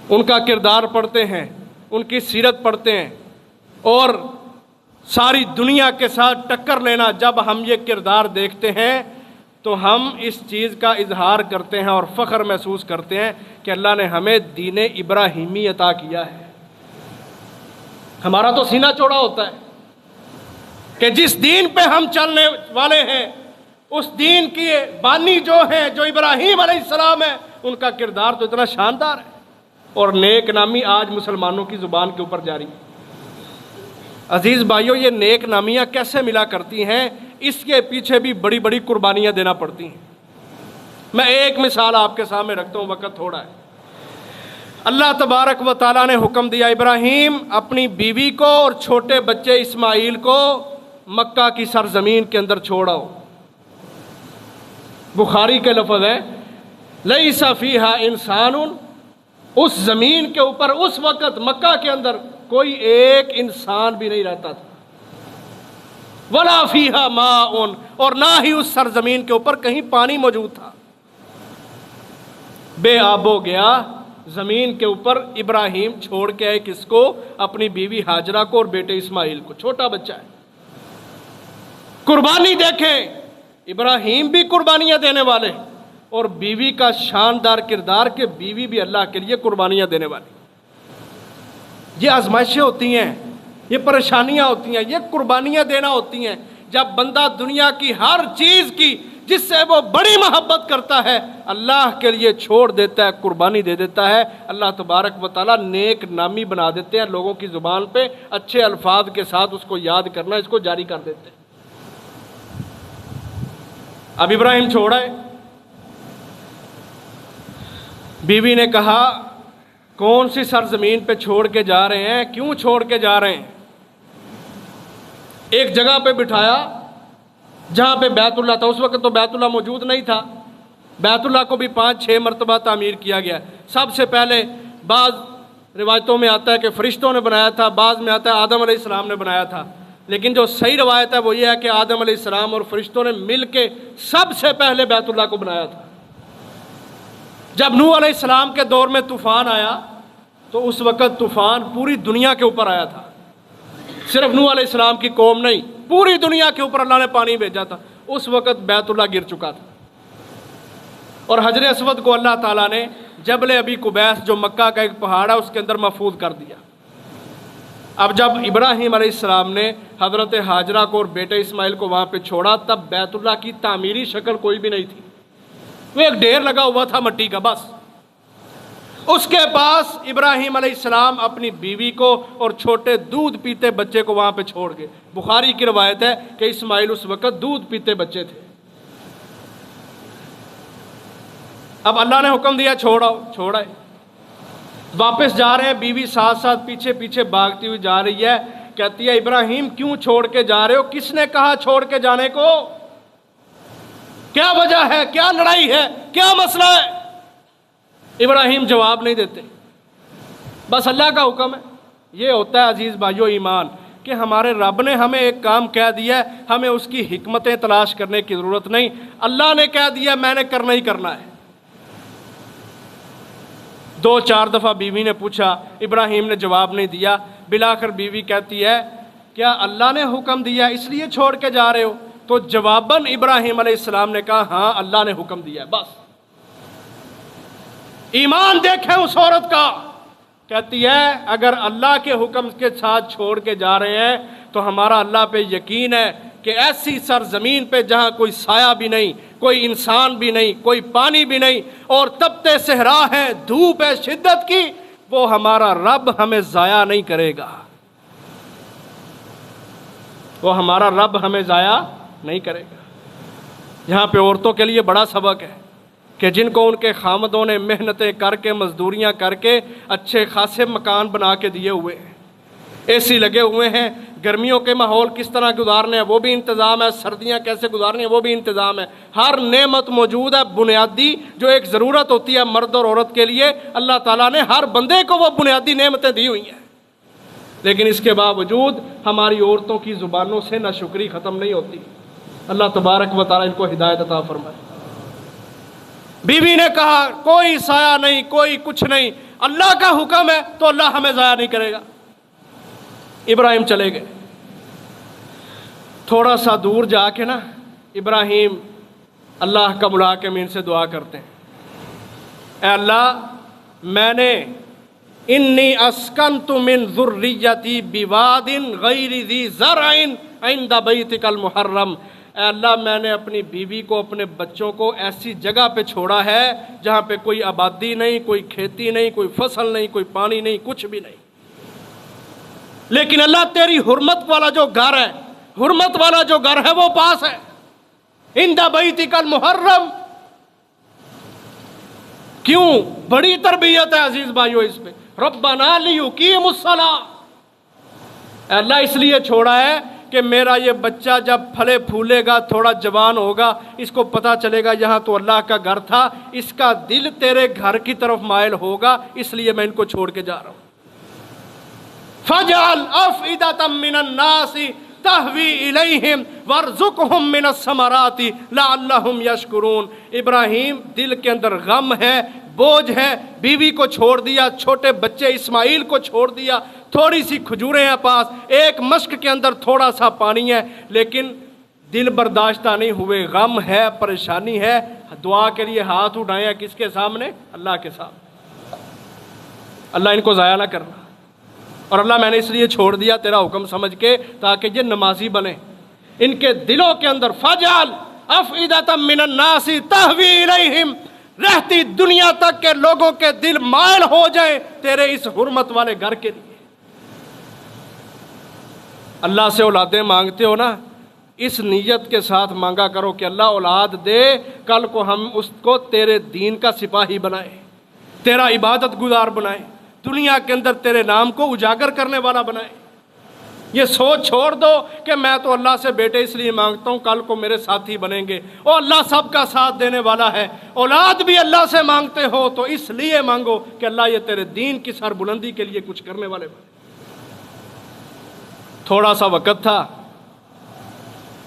ان کا کردار پڑھتے ہیں، ان کی سیرت پڑھتے ہیں، اور ساری دنیا کے ساتھ ٹکر لینا، جب ہم یہ کردار دیکھتے ہیں تو ہم اس چیز کا اظہار کرتے ہیں اور فخر محسوس کرتے ہیں کہ اللہ نے ہمیں دین ابراہیمی عطا کیا ہے۔ ہمارا تو سینہ چوڑا ہوتا ہے کہ جس دین پہ ہم چلنے والے ہیں، اس دین کی بانی جو ہیں، جو ابراہیم علیہ السلام ہیں، ان کا کردار تو اتنا شاندار ہے، اور نیک نامی آج مسلمانوں کی زبان کے اوپر جاری ہے۔ عزیز بھائیوں، یہ نیک نامیاں کیسے ملا کرتی ہیں؟ اس کے پیچھے بھی بڑی بڑی قربانیاں دینا پڑتی ہیں۔ میں ایک مثال آپ کے سامنے رکھتا ہوں، وقت تھوڑا ہے۔ اللہ تبارک و تعالیٰ نے حکم دیا، ابراہیم اپنی بیوی کو اور چھوٹے بچے اسماعیل کو مکہ کی سرزمین کے اندر چھوڑاؤ۔ بخاری کے لفظ ہے، لیس فیہا انسان، اس زمین کے اوپر اس وقت مکہ کے اندر کوئی ایک انسان بھی نہیں رہتا تھا، ولا فیہا ماء، اور نہ ہی اس سرزمین کے اوپر کہیں پانی موجود تھا۔ بے آب و گیا، زمین کے اوپر ابراہیم چھوڑ کے آئے کس کو؟ اپنی بیوی ہاجرہ کو اور بیٹے اسماعیل کو، چھوٹا بچہ ہے۔ قربانی دیکھیں، ابراہیم بھی قربانیاں دینے والے اور بیوی کا شاندار کردار کہ بیوی بھی اللہ کے لیے قربانیاں دینے والی۔ یہ آزمائشیں ہوتی ہیں، یہ پریشانیاں ہوتی ہیں، یہ قربانیاں دینا ہوتی ہیں۔ جب بندہ دنیا کی ہر چیز کی جس سے وہ بڑی محبت کرتا ہے اللہ کے لیے چھوڑ دیتا ہے، قربانی دے دیتا ہے، اللہ تبارک و تعالیٰ نیک نامی بنا دیتے ہیں، لوگوں کی زبان پہ اچھے الفاظ کے ساتھ اس کو یاد کرنا اس کو جاری کر دیتے ہیں۔ اب ابراہیم چھوڑا ہے، بیوی نے کہا کون سی سرزمین پہ چھوڑ کے جا رہے ہیں، کیوں چھوڑ کے جا رہے ہیں؟ ایک جگہ پہ بٹھایا جہاں پہ بیت اللہ تھا، اس وقت تو بیت اللہ موجود نہیں تھا، بیت اللہ کو بھی 5-6 مرتبہ تعمیر کیا گیا۔ سب سے پہلے بعض روایتوں میں آتا ہے کہ فرشتوں نے بنایا تھا، بعض میں آتا ہے آدم علیہ السلام نے بنایا تھا، لیکن جو صحیح روایت ہے وہ یہ ہے کہ آدم علیہ السلام اور فرشتوں نے مل کے سب سے پہلے بیت اللہ کو بنایا تھا۔ جب نوح علیہ السلام کے دور میں طوفان آیا تو اس وقت طوفان پوری دنیا کے اوپر آیا تھا، صرف نوح علیہ السلام کی قوم نہیں، پوری دنیا کے اوپر اللہ نے پانی بھیجا تھا۔ اس وقت بیت اللہ گر چکا تھا اور حجر اسود کو اللہ تعالیٰ نے جبل ابی قبیس جو مکہ کا ایک پہاڑ ہے اس کے اندر محفوظ کر دیا۔ اب جب ابراہیم علیہ السلام نے حضرت ہاجرہ کو اور بیٹے اسماعیل کو وہاں پہ چھوڑا تب بیت اللہ کی تعمیری شکل کوئی بھی نہیں تھی، وہ ایک ڈھیر لگا ہوا تھا مٹی کا بس۔ اس کے پاس ابراہیم علیہ السلام اپنی بیوی کو اور چھوٹے دودھ پیتے بچے کو وہاں پہ چھوڑ گئے۔ بخاری کی روایت ہے کہ اسماعیل اس وقت دودھ پیتے بچے تھے۔ اب اللہ نے حکم دیا چھوڑائے، واپس جا رہے ہیں، بیوی ساتھ ساتھ پیچھے پیچھے بھاگتی ہوئی جا رہی ہے، کہتی ہے ابراہیم کیوں چھوڑ کے جا رہے ہو؟ کس نے کہا چھوڑ کے جانے کو؟ کیا وجہ ہے؟ کیا لڑائی ہے؟ کیا مسئلہ ہے؟ ابراہیم جواب نہیں دیتے، بس اللہ کا حکم ہے۔ یہ ہوتا ہے عزیز بھائیو ایمان کہ ہمارے رب نے ہمیں ایک کام کہہ دیا ہے، ہمیں اس کی حکمتیں تلاش کرنے کی ضرورت نہیں، اللہ نے کہہ دیا میں نے کرنا ہی کرنا ہے۔ 2-4 دفعہ بیوی نے پوچھا، ابراہیم نے جواب نہیں دیا، بالآخر بیوی کہتی ہے کیا اللہ نے حکم دیا اس لیے چھوڑ کے جا رہے ہو؟ تو جواباً ابراہیم علیہ السلام نے کہا ہاں اللہ نے حکم دیا ہے۔ بس ایمان دیکھیں اس عورت کا، کہتی ہے اگر اللہ کے حکم کے ساتھ چھوڑ کے جا رہے ہیں تو ہمارا اللہ پہ یقین ہے کہ ایسی سرزمین پہ جہاں کوئی سایہ بھی نہیں، کوئی انسان بھی نہیں، کوئی پانی بھی نہیں اور تپتے صحرا ہے، دھوپ ہے شدت کی، وہ ہمارا رب ہمیں ضائع نہیں کرے گا، وہ ہمارا رب ہمیں ضائع نہیں کرے گا۔ یہاں پہ عورتوں کے لیے بڑا سبق ہے کہ جن کو ان کے خامدوں نے محنتیں کر کے مزدوریاں کر کے اچھے خاصے مکان بنا کے دیے ہوئے ہیں، اے سی لگے ہوئے ہیں، گرمیوں کے ماحول کس طرح گزارنے ہیں وہ بھی انتظام ہے، سردیاں کیسے گزارنی ہیں وہ بھی انتظام ہے، ہر نعمت موجود ہے بنیادی جو ایک ضرورت ہوتی ہے مرد اور عورت کے لیے، اللہ تعالیٰ نے ہر بندے کو وہ بنیادی نعمتیں دی ہوئی ہیں، لیکن اس کے باوجود ہماری عورتوں کی زبانوں سے ناشکری ختم نہیں ہوتی۔ اللہ تبارک و تعالیٰ ان کو ہدایت عطا فرمائے۔ بیوی نے کہا کوئی سایہ نہیں، کوئی کچھ نہیں، اللہ کا حکم ہے تو اللہ ہمیں ضائع نہیں کرے گا۔ ابراہیم چلے گئے، تھوڑا سا دور جا کے نا ابراہیم اللہ کا بلا کے ان سے دعا کرتے ہیں، اے اللہ میں نے انی اسکنت من ذریتی بواد غیر ذی زرع عند بیتک المحرم، اے اللہ میں نے اپنی بیوی کو اپنے بچوں کو ایسی جگہ پہ چھوڑا ہے جہاں پہ کوئی آبادی نہیں، کوئی کھیتی نہیں، کوئی فصل نہیں، کوئی پانی نہیں، کچھ بھی نہیں، لیکن اللہ تیری حرمت والا جو گھر ہے، حرمت والا جو گھر ہے وہ پاس ہے، عند بیتک المحرم۔ کیوں؟ بڑی تربیت ہے عزیز بھائیو اس پہ، ربنا لیقیموا الصلاۃ، اے اللہ اس لیے چھوڑا ہے کہ میرا یہ بچہ جب پھلے پھولے گا، تھوڑا جوان ہوگا، اس کو پتہ چلے گا یہاں تو اللہ کا گھر تھا، اس کا دل تیرے گھر کی طرف مائل ہوگا، اس لیے میں ان کو چھوڑ کے جا رہا ہوں۔ فَجْعَلْ أَفْئِدَةً مِّنَ النَّاسِ تَهْوِي إِلَيْهِمْ وَارْزُقْهُم مِّنَ الثَّمَرَاتِ لَعَلَّهُمْ يَشْكُرُونَ۔ ابراہیم دل کے اندر غم ہے، بوجھ ہے، بیوی کو چھوڑ دیا، چھوٹے بچے اسماعیل کو چھوڑ دیا، تھوڑی سی کھجوریں ہیں پاس، ایک مشک کے اندر تھوڑا سا پانی ہے، لیکن دل برداشتہ نہیں ہوئے، غم ہے، پریشانی ہے۔ دعا کے لیے ہاتھ اٹھائیں کس کے سامنے؟ اللہ کے سامنے۔ اللہ ان کو ضائع نہ کرنا، اور اللہ میں نے اس لیے چھوڑ دیا تیرا حکم سمجھ کے تاکہ یہ نمازی بنے۔ ان کے دلوں کے اندر فَجْعَلْ أَفْئِدَةً مِّنَ النَّاسِ تَهْوِي إِلَيْهِمْ، رہتی دنیا تک کے لوگوں کے دل مائل ہو جائیں تیرے اس حرمت والے گھر کے لیے۔ اللہ سے اولادیں مانگتے ہو نا، اس نیت کے ساتھ مانگا کرو کہ اللہ اولاد دے، کل کو ہم اس کو تیرے دین کا سپاہی بنائے، تیرا عبادت گزار بنائے، دنیا کے اندر تیرے نام کو اجاگر کرنے والا بنائے۔ یہ سوچ چھوڑ دو کہ میں تو اللہ سے بیٹے اس لیے مانگتا ہوں کل کو میرے ساتھی بنیں گے، اور اللہ سب کا ساتھ دینے والا ہے۔ اولاد بھی اللہ سے مانگتے ہو تو اس لیے مانگو کہ اللہ یہ تیرے دین کی سر بلندی کے لیے کچھ کرنے والے بنے۔ تھوڑا سا وقت تھا،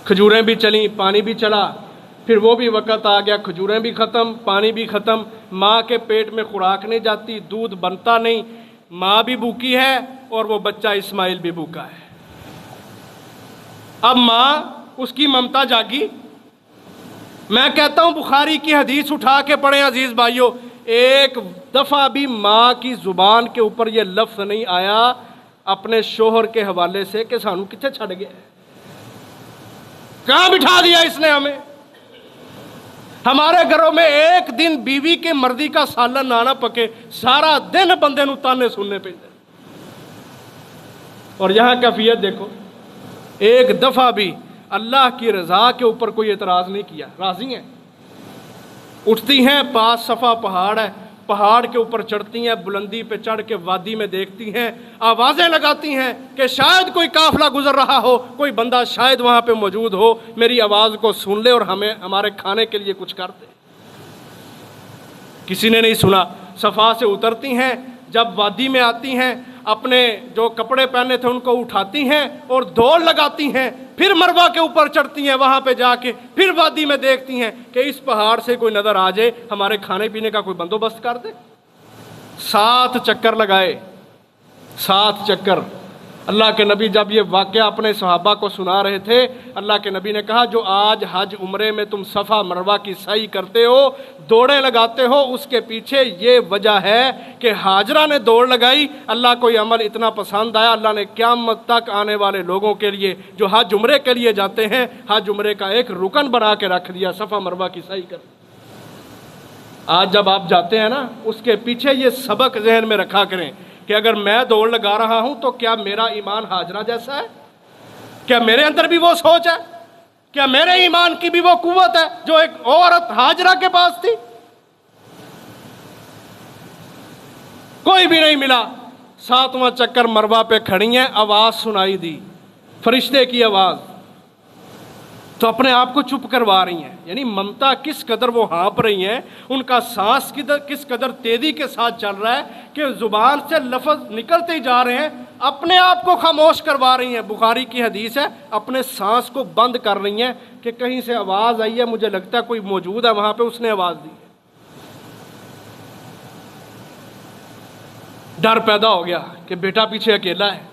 کھجوریں بھی چلیں، پانی بھی چلا، پھر وہ بھی وقت آ گیا، کھجوریں بھی ختم، پانی بھی ختم، ماں کے پیٹ میں خوراک نہیں جاتی، دودھ بنتا نہیں، ماں بھی بھوکی ہے اور وہ بچہ اسماعیل بھی بھوکا ہے۔ اب ماں، اس کی ممتا جاگی۔ میں کہتا ہوں بخاری کی حدیث اٹھا کے پڑھیں عزیز بھائیوں، ایک دفعہ بھی ماں کی زبان کے اوپر یہ لفظ نہیں آیا اپنے شوہر کے حوالے سے کہ سانو کتنے چھڑ گیا، کہاں بٹھا دیا اس نے ہمیں۔ ہمارے گھروں میں ایک دن بیوی کے مرضی کا سالن نہ پکے، سارا دن بندے نو تانے سننے پہ۔ اور یہاں کیفیت دیکھو، ایک دفعہ بھی اللہ کی رضا کے اوپر کوئی اعتراض نہیں کیا، راضی ہیں۔ اٹھتی ہیں، پاس صفا پہاڑ ہے، پہاڑ کے اوپر چڑھتی ہیں، بلندی پہ چڑھ کے وادی میں دیکھتی ہیں، آوازیں لگاتی ہیں کہ شاید کوئی قافلہ گزر رہا ہو، کوئی بندہ شاید وہاں پہ موجود ہو، میری آواز کو سن لے اور ہمیں ہمارے کھانے کے لیے کچھ کر دے۔ کسی نے نہیں سنا، صفا سے اترتی ہیں، جب وادی میں آتی ہیں اپنے جو کپڑے پہنے تھے ان کو اٹھاتی ہیں اور دوڑ لگاتی ہیں، پھر مروہ کے اوپر چڑھتی ہیں، وہاں پہ جا کے پھر وادی میں دیکھتی ہیں کہ اس پہاڑ سے کوئی نظر آ جائے، ہمارے کھانے پینے کا کوئی بندوبست کر دے۔ 7 چکر لگائے، 7 چکر۔ اللہ کے نبی جب یہ واقعہ اپنے صحابہ کو سنا رہے تھے، اللہ کے نبی نے کہا جو آج حج عمرے میں تم صفا مروہ کی سعی کرتے ہو، دوڑیں لگاتے ہو، اس کے پیچھے یہ وجہ ہے کہ ہاجرہ نے دوڑ لگائی، اللہ کو یہ عمل اتنا پسند آیا، اللہ نے قیامت تک آنے والے لوگوں کے لیے جو حج عمرے کے لیے جاتے ہیں، حج عمرے کا ایک رکن بنا کے رکھ دیا، صفا مروہ کی سعی کر۔ آج جب آپ جاتے ہیں نا، اس کے پیچھے یہ سبق ذہن میں رکھا کریں کہ اگر میں دوڑ لگا رہا ہوں تو کیا میرا ایمان ہاجرہ جیسا ہے؟ کیا میرے اندر بھی وہ سوچ ہے؟ کیا میرے ایمان کی بھی وہ قوت ہے جو ایک عورت ہاجرہ کے پاس تھی؟ کوئی بھی نہیں ملا۔ 7واں چکر مروہ پہ کھڑی ہیں، آواز سنائی دی، فرشتے کی آواز، تو اپنے آپ کو چپ کروا رہی ہیں۔ یعنی ممتا کس قدر وہ ہانپ رہی ہیں، ان کا سانس کس قدر تیزی کے ساتھ چل رہا ہے کہ زبان سے لفظ نکلتے ہی جا رہے ہیں، اپنے آپ کو خاموش کروا رہی ہیں۔ بخاری کی حدیث ہے، اپنے سانس کو بند کر رہی ہیں کہ کہیں سے آواز آئی ہے، مجھے لگتا ہے کوئی موجود ہے وہاں پہ، اس نے آواز دی۔ ڈر پیدا ہو گیا کہ بیٹا پیچھے اکیلا ہے،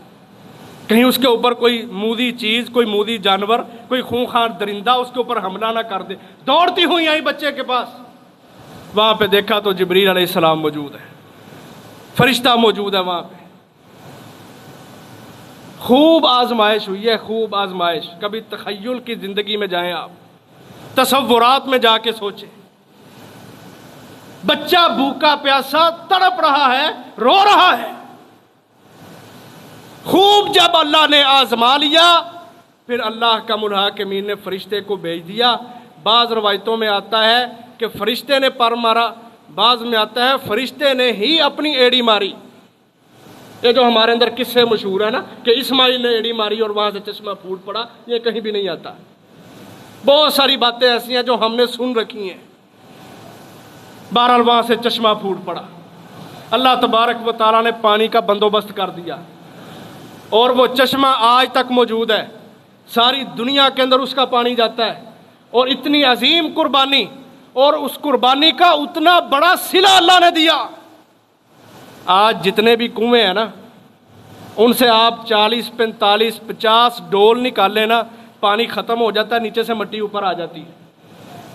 کہیں اس کے اوپر کوئی مودی چیز، کوئی مودی جانور، کوئی خونخوار درندہ اس کے اوپر حملہ نہ کر دے۔ دوڑتی ہوئی آئی بچے کے پاس، وہاں پہ دیکھا تو جبریل علیہ السلام موجود ہے، فرشتہ موجود ہے وہاں پہ۔ خوب آزمائش ہوئی ہے، خوب آزمائش۔ کبھی تخیل کی زندگی میں جائیں آپ، تصورات میں جا کے سوچیں، بچہ بھوکا پیاسا تڑپ رہا ہے، رو رہا ہے۔ خوب جب اللہ نے آزما لیا، پھر اللہ کا ملحقین نے فرشتے کو بھیج دیا۔ بعض روایتوں میں آتا ہے کہ فرشتے نے پر مارا، بعض میں آتا ہے فرشتے نے ہی اپنی ایڑی ماری۔ یہ جو ہمارے اندر قصے مشہور ہے نا کہ اسماعیل نے ایڑی ماری اور وہاں سے چشمہ پھوٹ پڑا، یہ کہیں بھی نہیں آتا۔ بہت ساری باتیں ایسی ہیں جو ہم نے سن رکھی ہیں۔ بہرحال وہاں سے چشمہ پھوٹ پڑا، اللہ تبارک و تعالیٰ نے پانی کا بندوبست کر دیا، اور وہ چشمہ آج تک موجود ہے، ساری دنیا کے اندر اس کا پانی جاتا ہے۔ اور اتنی عظیم قربانی اور اس قربانی کا اتنا بڑا صلہ اللہ نے دیا۔ آج جتنے بھی کنویں ہیں نا، ان سے آپ 40 45 50 ڈول نکال لینا، پانی ختم ہو جاتا ہے، نیچے سے مٹی اوپر آ جاتی ہے،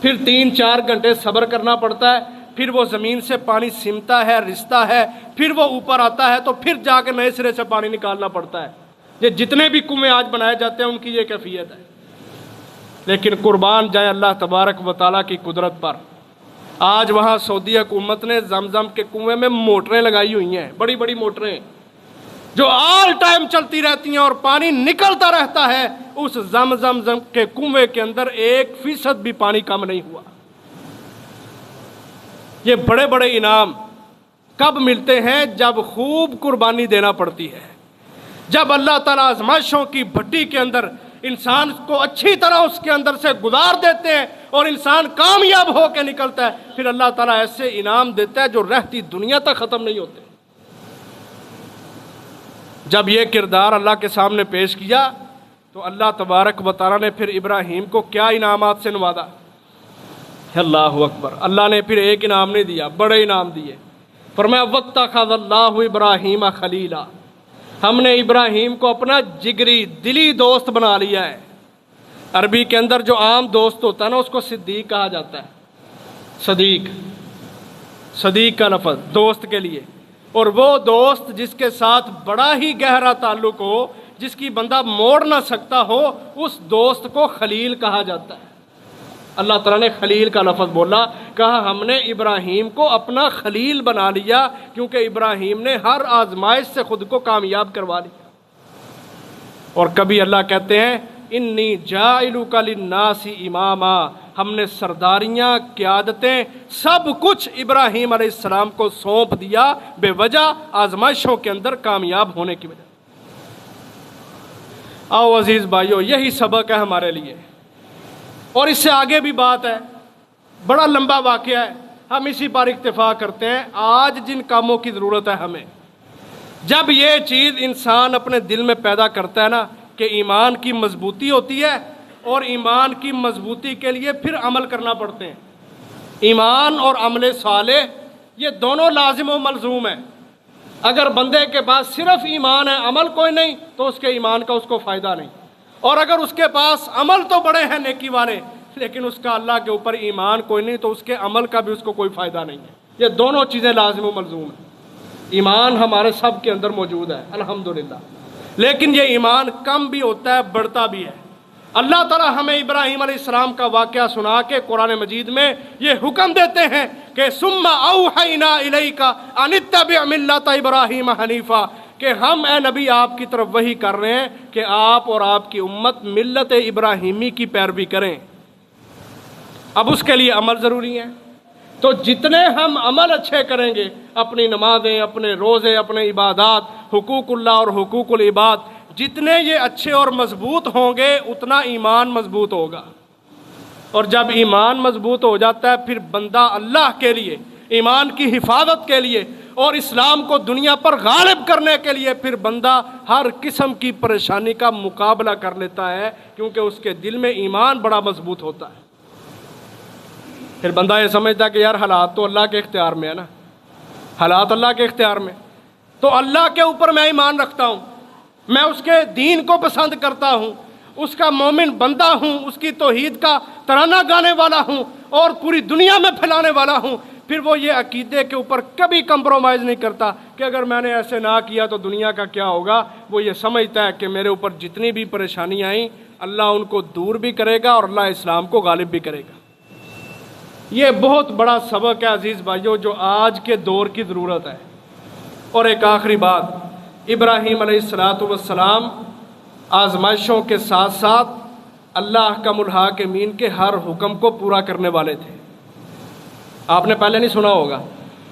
پھر 3 4 گھنٹے صبر کرنا پڑتا ہے، پھر وہ زمین سے پانی سمتا ہے، رستا ہے، پھر وہ اوپر آتا ہے، تو پھر جا کے نئے سرے سے پانی نکالنا پڑتا ہے۔ یہ جتنے بھی کنویں آج بنائے جاتے ہیں ان کی یہ کیفیت ہے۔ لیکن قربان جائے اللہ تبارک و تعالیٰ کی قدرت پر، آج وہاں سعودی حکومت نے زمزم کے کنویں میں موٹریں لگائی ہوئی ہیں، بڑی بڑی موٹریں جو آل ٹائم چلتی رہتی ہیں اور پانی نکلتا رہتا ہے۔ اس زمزم کے کنویں کے اندر 1% بھی پانی کم نہیں ہوا۔ یہ بڑے بڑے انعام کب ملتے ہیں؟ جب خوب قربانی دینا پڑتی ہے، جب اللہ تعالیٰ آزمائشوں کی بھٹی کے اندر انسان کو اچھی طرح اس کے اندر سے گزار دیتے ہیں اور انسان کامیاب ہو کے نکلتا ہے، پھر اللہ تعالیٰ ایسے انعام دیتا ہے جو رہتی دنیا تک ختم نہیں ہوتے۔ جب یہ کردار اللہ کے سامنے پیش کیا تو اللہ تبارک و تعالیٰ نے پھر ابراہیم کو کیا انعامات سے نوازا؟ اللہ اکبر! اللہ نے پھر ایک انعام نہیں دیا، بڑے انعام دیے۔ فرمایا وَاتَّخَذَ اللَّهُ إِبْرَاهِيمَ خَلِيلًا، ہم نے ابراہیم کو اپنا جگری دلی دوست بنا لیا ہے۔ عربی کے اندر جو عام دوست ہوتا ہے نا، اس کو صدیق کہا جاتا ہے۔ صدیق کا لفظ دوست کے لیے، اور وہ دوست جس کے ساتھ بڑا ہی گہرا تعلق ہو، جس کی بندہ موڑ نہ سکتا ہو، اس دوست کو خلیل کہا جاتا ہے۔ اللہ تعالیٰ نے خلیل کا لفظ بولا، کہا ہم نے ابراہیم کو اپنا خلیل بنا لیا، کیونکہ ابراہیم نے ہر آزمائش سے خود کو کامیاب کروا لیا۔ اور کبھی اللہ کہتے ہیں انی جاعلک للناس اماما، ہم نے سرداریاں، قیادتیں، سب کچھ ابراہیم علیہ السلام کو سونپ دیا، بے وجہ آزمائشوں کے اندر کامیاب ہونے کی وجہ۔ آؤ عزیز بھائیو، یہی سبق ہے ہمارے لیے، اور اس سے آگے بھی بات ہے، بڑا لمبا واقعہ ہے، ہم اسی پر اکتفا کرتے ہیں۔ آج جن کاموں کی ضرورت ہے ہمیں، جب یہ چیز انسان اپنے دل میں پیدا کرتا ہے نا کہ ایمان کی مضبوطی ہوتی ہے، اور ایمان کی مضبوطی کے لیے پھر عمل کرنا پڑتے ہیں۔ ایمان اور عمل صالح یہ دونوں لازم و ملزوم ہیں۔ اگر بندے کے پاس صرف ایمان ہے، عمل کوئی نہیں، تو اس کے ایمان کا اس کو فائدہ نہیں، اور اگر اس کے پاس عمل تو بڑے ہیں نیکی والے، لیکن اس کا اللہ کے اوپر ایمان کوئی نہیں، تو اس کے عمل کا بھی اس کو کوئی فائدہ نہیں ہے۔ یہ دونوں چیزیں لازم و ملزوم ہیں۔ ایمان ہمارے سب کے اندر موجود ہے الحمدللہ، لیکن یہ ایمان کم بھی ہوتا ہے، بڑھتا بھی ہے۔ اللہ تعالیٰ ہمیں ابراہیم علیہ السلام کا واقعہ سنا کے قرآن مجید میں یہ حکم دیتے ہیں کہ ثم اوحینا الیک ان اتبع ملت ابراہیم حنیفا، کہ ہم اے نبی آپ کی طرف وحی کر رہے ہیں کہ آپ اور آپ کی امت ملت ابراہیمی کی پیروی کریں۔ اب اس کے لیے عمل ضروری ہے، تو جتنے ہم عمل اچھے کریں گے، اپنی نمازیں، اپنے روزے، اپنے عبادات، حقوق اللہ اور حقوق العباد، جتنے یہ اچھے اور مضبوط ہوں گے، اتنا ایمان مضبوط ہوگا۔ اور جب ایمان مضبوط ہو جاتا ہے، پھر بندہ اللہ کے لیے، ایمان کی حفاظت کے لیے اور اسلام کو دنیا پر غالب کرنے کے لیے، پھر بندہ ہر قسم کی پریشانی کا مقابلہ کر لیتا ہے، کیونکہ اس کے دل میں ایمان بڑا مضبوط ہوتا ہے۔ پھر بندہ یہ سمجھتا ہے کہ یار حالات تو اللہ کے اختیار میں ہے نا، حالات اللہ کے اختیار میں، تو اللہ کے اوپر میں ایمان رکھتا ہوں، میں اس کے دین کو پسند کرتا ہوں، اس کا مومن بندہ ہوں، اس کی توحید کا ترانہ گانے والا ہوں اور پوری دنیا میں پھیلانے والا ہوں، پھر وہ یہ عقیدے کے اوپر کبھی کمپرومائز نہیں کرتا کہ اگر میں نے ایسے نہ کیا تو دنیا کا کیا ہوگا۔ وہ یہ سمجھتا ہے کہ میرے اوپر جتنی بھی پریشانیاں آئیں، اللہ ان کو دور بھی کرے گا اور اللہ اسلام کو غالب بھی کرے گا۔ یہ بہت بڑا سبق ہے عزیز بھائیو، جو آج کے دور کی ضرورت ہے۔ اور ایک آخری بات، ابراہیم علیہ السلام آزمائشوں کے ساتھ ساتھ اللہ کا الحاکمین کے ہر حکم کو پورا کرنے والے تھے۔ آپ نے پہلے نہیں سنا ہوگا،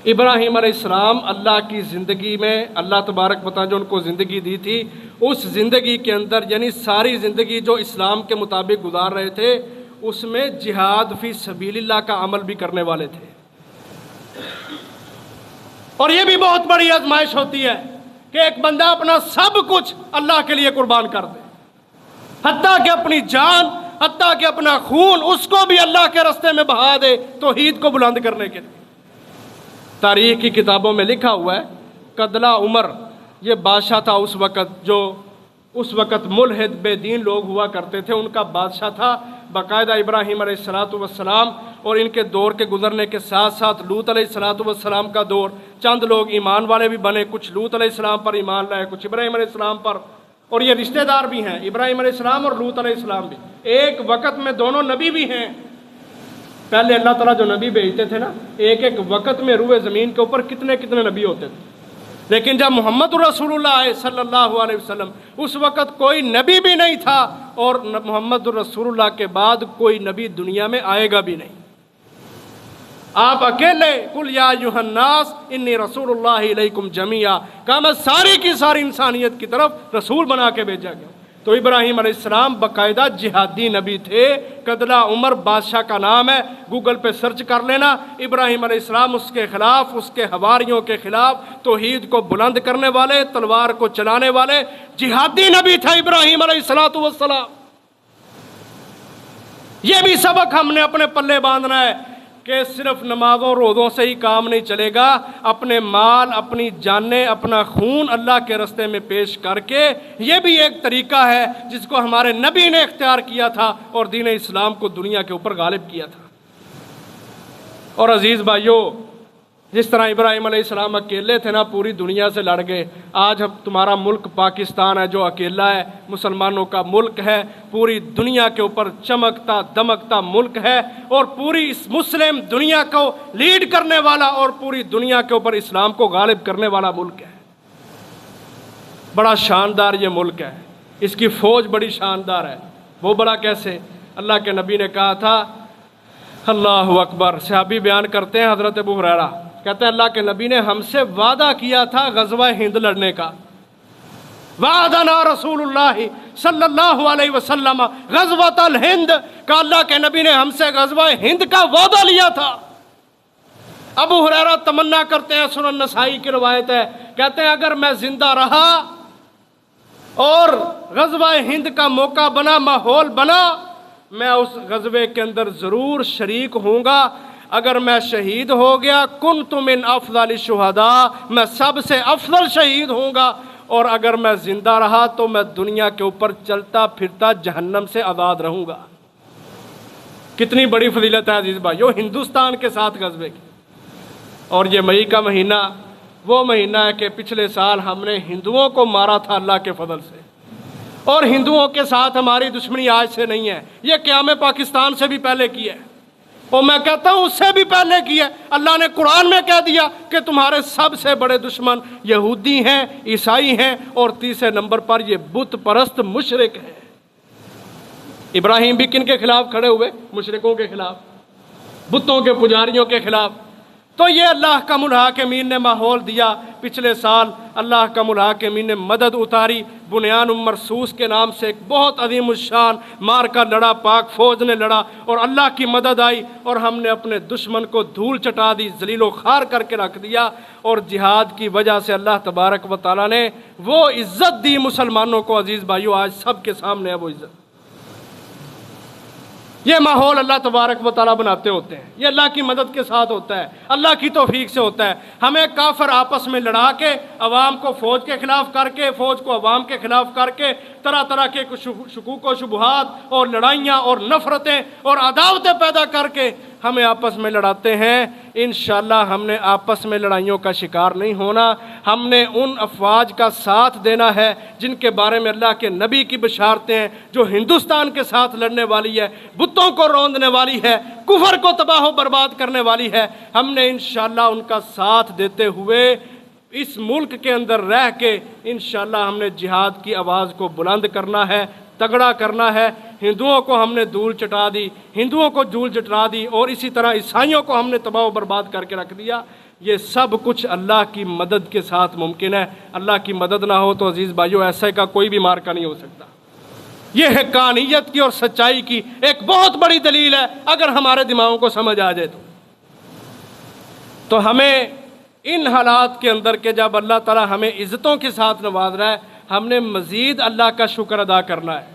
ابراہیم علیہ السلام اللہ کی زندگی میں، اللہ تبارک و تعالیٰ جو ان کو زندگی دی تھی، اس زندگی کے اندر، یعنی ساری زندگی جو اسلام کے مطابق گزار رہے تھے، اس میں جہاد فی سبیل اللہ کا عمل بھی کرنے والے تھے۔ اور یہ بھی بہت بڑی آزمائش ہوتی ہے کہ ایک بندہ اپنا سب کچھ اللہ کے لیے قربان کر دے، حتیٰ کہ اپنی جان حتیٰ کہ اپنا خون اس کو بھی اللہ کے راستے میں بہا دے توحید کو بلند کرنے کے لیے۔ تاریخ کی کتابوں میں لکھا ہوا ہے قدلہ عمر یہ بادشاہ تھا اس وقت، جو اس وقت ملحد بے دین لوگ ہوا کرتے تھے، ان کا بادشاہ تھا۔ باقاعدہ ابراہیم علیہ السلام اور ان کے دور کے گزرنے کے ساتھ ساتھ لوط علیہ السلام کا دور، چند لوگ ایمان والے بھی بنے، کچھ لوط علیہ السلام پر ایمان لائے، کچھ ابراہیم علیہ السلام پر، اور یہ رشتہ دار بھی ہیں، ابراہیم علیہ السلام اور لوط علیہ السلام بھی ایک وقت میں دونوں نبی بھی ہیں۔ پہلے اللہ تعالیٰ جو نبی بھیجتے تھے نا، ایک ایک وقت میں روئے زمین کے اوپر کتنے کتنے نبی ہوتے تھے، لیکن جب محمد رسول اللہ آئے صلی اللہ علیہ وسلم، اس وقت کوئی نبی بھی نہیں تھا، اور محمد رسول اللہ کے بعد کوئی نبی دنیا میں آئے گا بھی نہیں۔ آپ اکیلے قل یا ایھا الناس انی رسول اللہ الیکم جمیعا، کہا میں ساری کی ساری انسانیت کی طرف رسول بنا کے بھیجا گیا۔ تو ابراہیم علیہ السلام باقاعدہ جہادی نبی تھے۔ قدلہ عمر بادشاہ کا نام ہے، گوگل پہ سرچ کر لینا۔ ابراہیم علیہ السلام اس کے خلاف، اس کے حواریوں کے خلاف، توحید کو بلند کرنے والے، تلوار کو چلانے والے جہادی نبی تھا ابراہیم علیہ السلام۔ یہ بھی سبق ہم نے اپنے پلے باندھنا ہے کہ صرف نمازوں روزوں سے ہی کام نہیں چلے گا، اپنے مال، اپنی جانیں، اپنا خون اللہ کے راستے میں پیش کر کے، یہ بھی ایک طریقہ ہے جس کو ہمارے نبی نے اختیار کیا تھا اور دین اسلام کو دنیا کے اوپر غالب کیا تھا۔ اور عزیز بھائیو، جس طرح ابراہیم علیہ السلام اکیلے تھے نا، پوری دنیا سے لڑ گئے۔ آج ہم تمہارا ملک پاکستان ہے جو اکیلا ہے، مسلمانوں کا ملک ہے، پوری دنیا کے اوپر چمکتا دمکتا ملک ہے، اور پوری اس مسلم دنیا کو لیڈ کرنے والا اور پوری دنیا کے اوپر اسلام کو غالب کرنے والا ملک ہے۔ بڑا شاندار یہ ملک ہے، اس کی فوج بڑی شاندار ہے۔ وہ بڑا کیسے؟ اللہ کے نبی نے کہا تھا، اللہ اکبر، صحابی بیان کرتے ہیں، حضرت ابو ہریرہ کہتے ہیں اللہ کے نبی نے ہم سے وعدہ کیا تھا غزوہ ہند لڑنے کا۔ وعدنا رسول اللہ صلی اللہ علیہ وسلم غزوۃ الہند، کہ اللہ کے نبی نے ہم سے غزوہ ہند کا وعدہ لیا تھا۔ ابو ہریرہ تمنا کرتے ہیں، سنن نسائی کی روایت ہے، کہتے ہیں اگر میں زندہ رہا اور غزوہ ہند کا موقع بنا، ماحول بنا، میں اس غزوے کے اندر ضرور شریک ہوں گا۔ اگر میں شہید ہو گیا کنت من افضل الشہداء، میں سب سے افضل شہید ہوں گا، اور اگر میں زندہ رہا تو میں دنیا کے اوپر چلتا پھرتا جہنم سے آزاد رہوں گا۔ کتنی بڑی فضیلت ہے عزیز بھائیو ہندوستان کے ساتھ غزوے کی۔ اور یہ مئی کا مہینہ وہ مہینہ ہے کہ پچھلے سال ہم نے ہندوؤں کو مارا تھا اللہ کے فضل سے، اور ہندوؤں کے ساتھ ہماری دشمنی آج سے نہیں ہے، یہ قیام پاکستان سے بھی پہلے کی ہے، اور میں کہتا ہوں اس سے بھی پہلے کی ہے۔ اللہ نے قرآن میں کہہ دیا کہ تمہارے سب سے بڑے دشمن یہودی ہیں، عیسائی ہیں، اور تیسرے نمبر پر یہ بت پرست مشرک ہیں۔ ابراہیم بھی کن کے خلاف کھڑے ہوئے؟ مشرکوں کے خلاف، بتوں کے پجاریوں کے خلاف۔ تو یہ اللہ کا ملحاکمین نے ماحول دیا۔ پچھلے سال اللہ کا ملحاکمین نے مدد اتاری، بنیان مرصوص کے نام سے ایک بہت عظیم الشان مارکا لڑا، پاک فوج نے لڑا، اور اللہ کی مدد آئی، اور ہم نے اپنے دشمن کو دھول چٹا دی، ذلیل و خوار کر کے رکھ دیا، اور جہاد کی وجہ سے اللہ تبارک و تعالیٰ نے وہ عزت دی مسلمانوں کو۔ عزیز بھائیو آج سب کے سامنے ہے وہ عزت۔ یہ ماحول اللہ تبارک و تعالیٰ بناتے ہوتے ہیں، یہ اللہ کی مدد کے ساتھ ہوتا ہے، اللہ کی توفیق سے ہوتا ہے۔ ہمیں کافر آپس میں لڑا کے، عوام کو فوج کے خلاف کر کے، فوج کو عوام کے خلاف کر کے، طرح طرح کے شکوک و شبہات اور لڑائیاں اور نفرتیں اور عداوتیں پیدا کر کے ہمیں آپس میں لڑاتے ہیں۔ انشاءاللہ ہم نے آپس میں لڑائیوں کا شکار نہیں ہونا، ہم نے ان افواج کا ساتھ دینا ہے جن کے بارے میں اللہ کے نبی کی بشارتیں ہیں، جو ہندوستان کے ساتھ لڑنے والی ہے، بتوں کو روندنے والی ہے، کفر کو تباہ و برباد کرنے والی ہے۔ ہم نے انشاءاللہ ان کا ساتھ دیتے ہوئے اس ملک کے اندر رہ کے انشاءاللہ ہم نے جہاد کی آواز کو بلند کرنا ہے، تگڑا کرنا ہے۔ ہندوؤں کو ہم نے دھول چٹا دی، ہندوؤں کو دھول چٹا دی، اور اسی طرح عیسائیوں کو ہم نے تباہ و برباد کر کے رکھ دیا۔ یہ سب کچھ اللہ کی مدد کے ساتھ ممکن ہے۔ اللہ کی مدد نہ ہو تو عزیز بھائیو ایسے کا کوئی بھی مارکا نہیں ہو سکتا۔ یہ حقانیت کی اور سچائی کی ایک بہت بڑی دلیل ہے، اگر ہمارے دماغوں کو سمجھ آ جائے تو ہمیں ان حالات کے اندر کہ جب اللہ تعالیٰ ہمیں عزتوں کے ساتھ نواز رہا ہے، ہم نے مزید اللہ کا شکر ادا کرنا ہے۔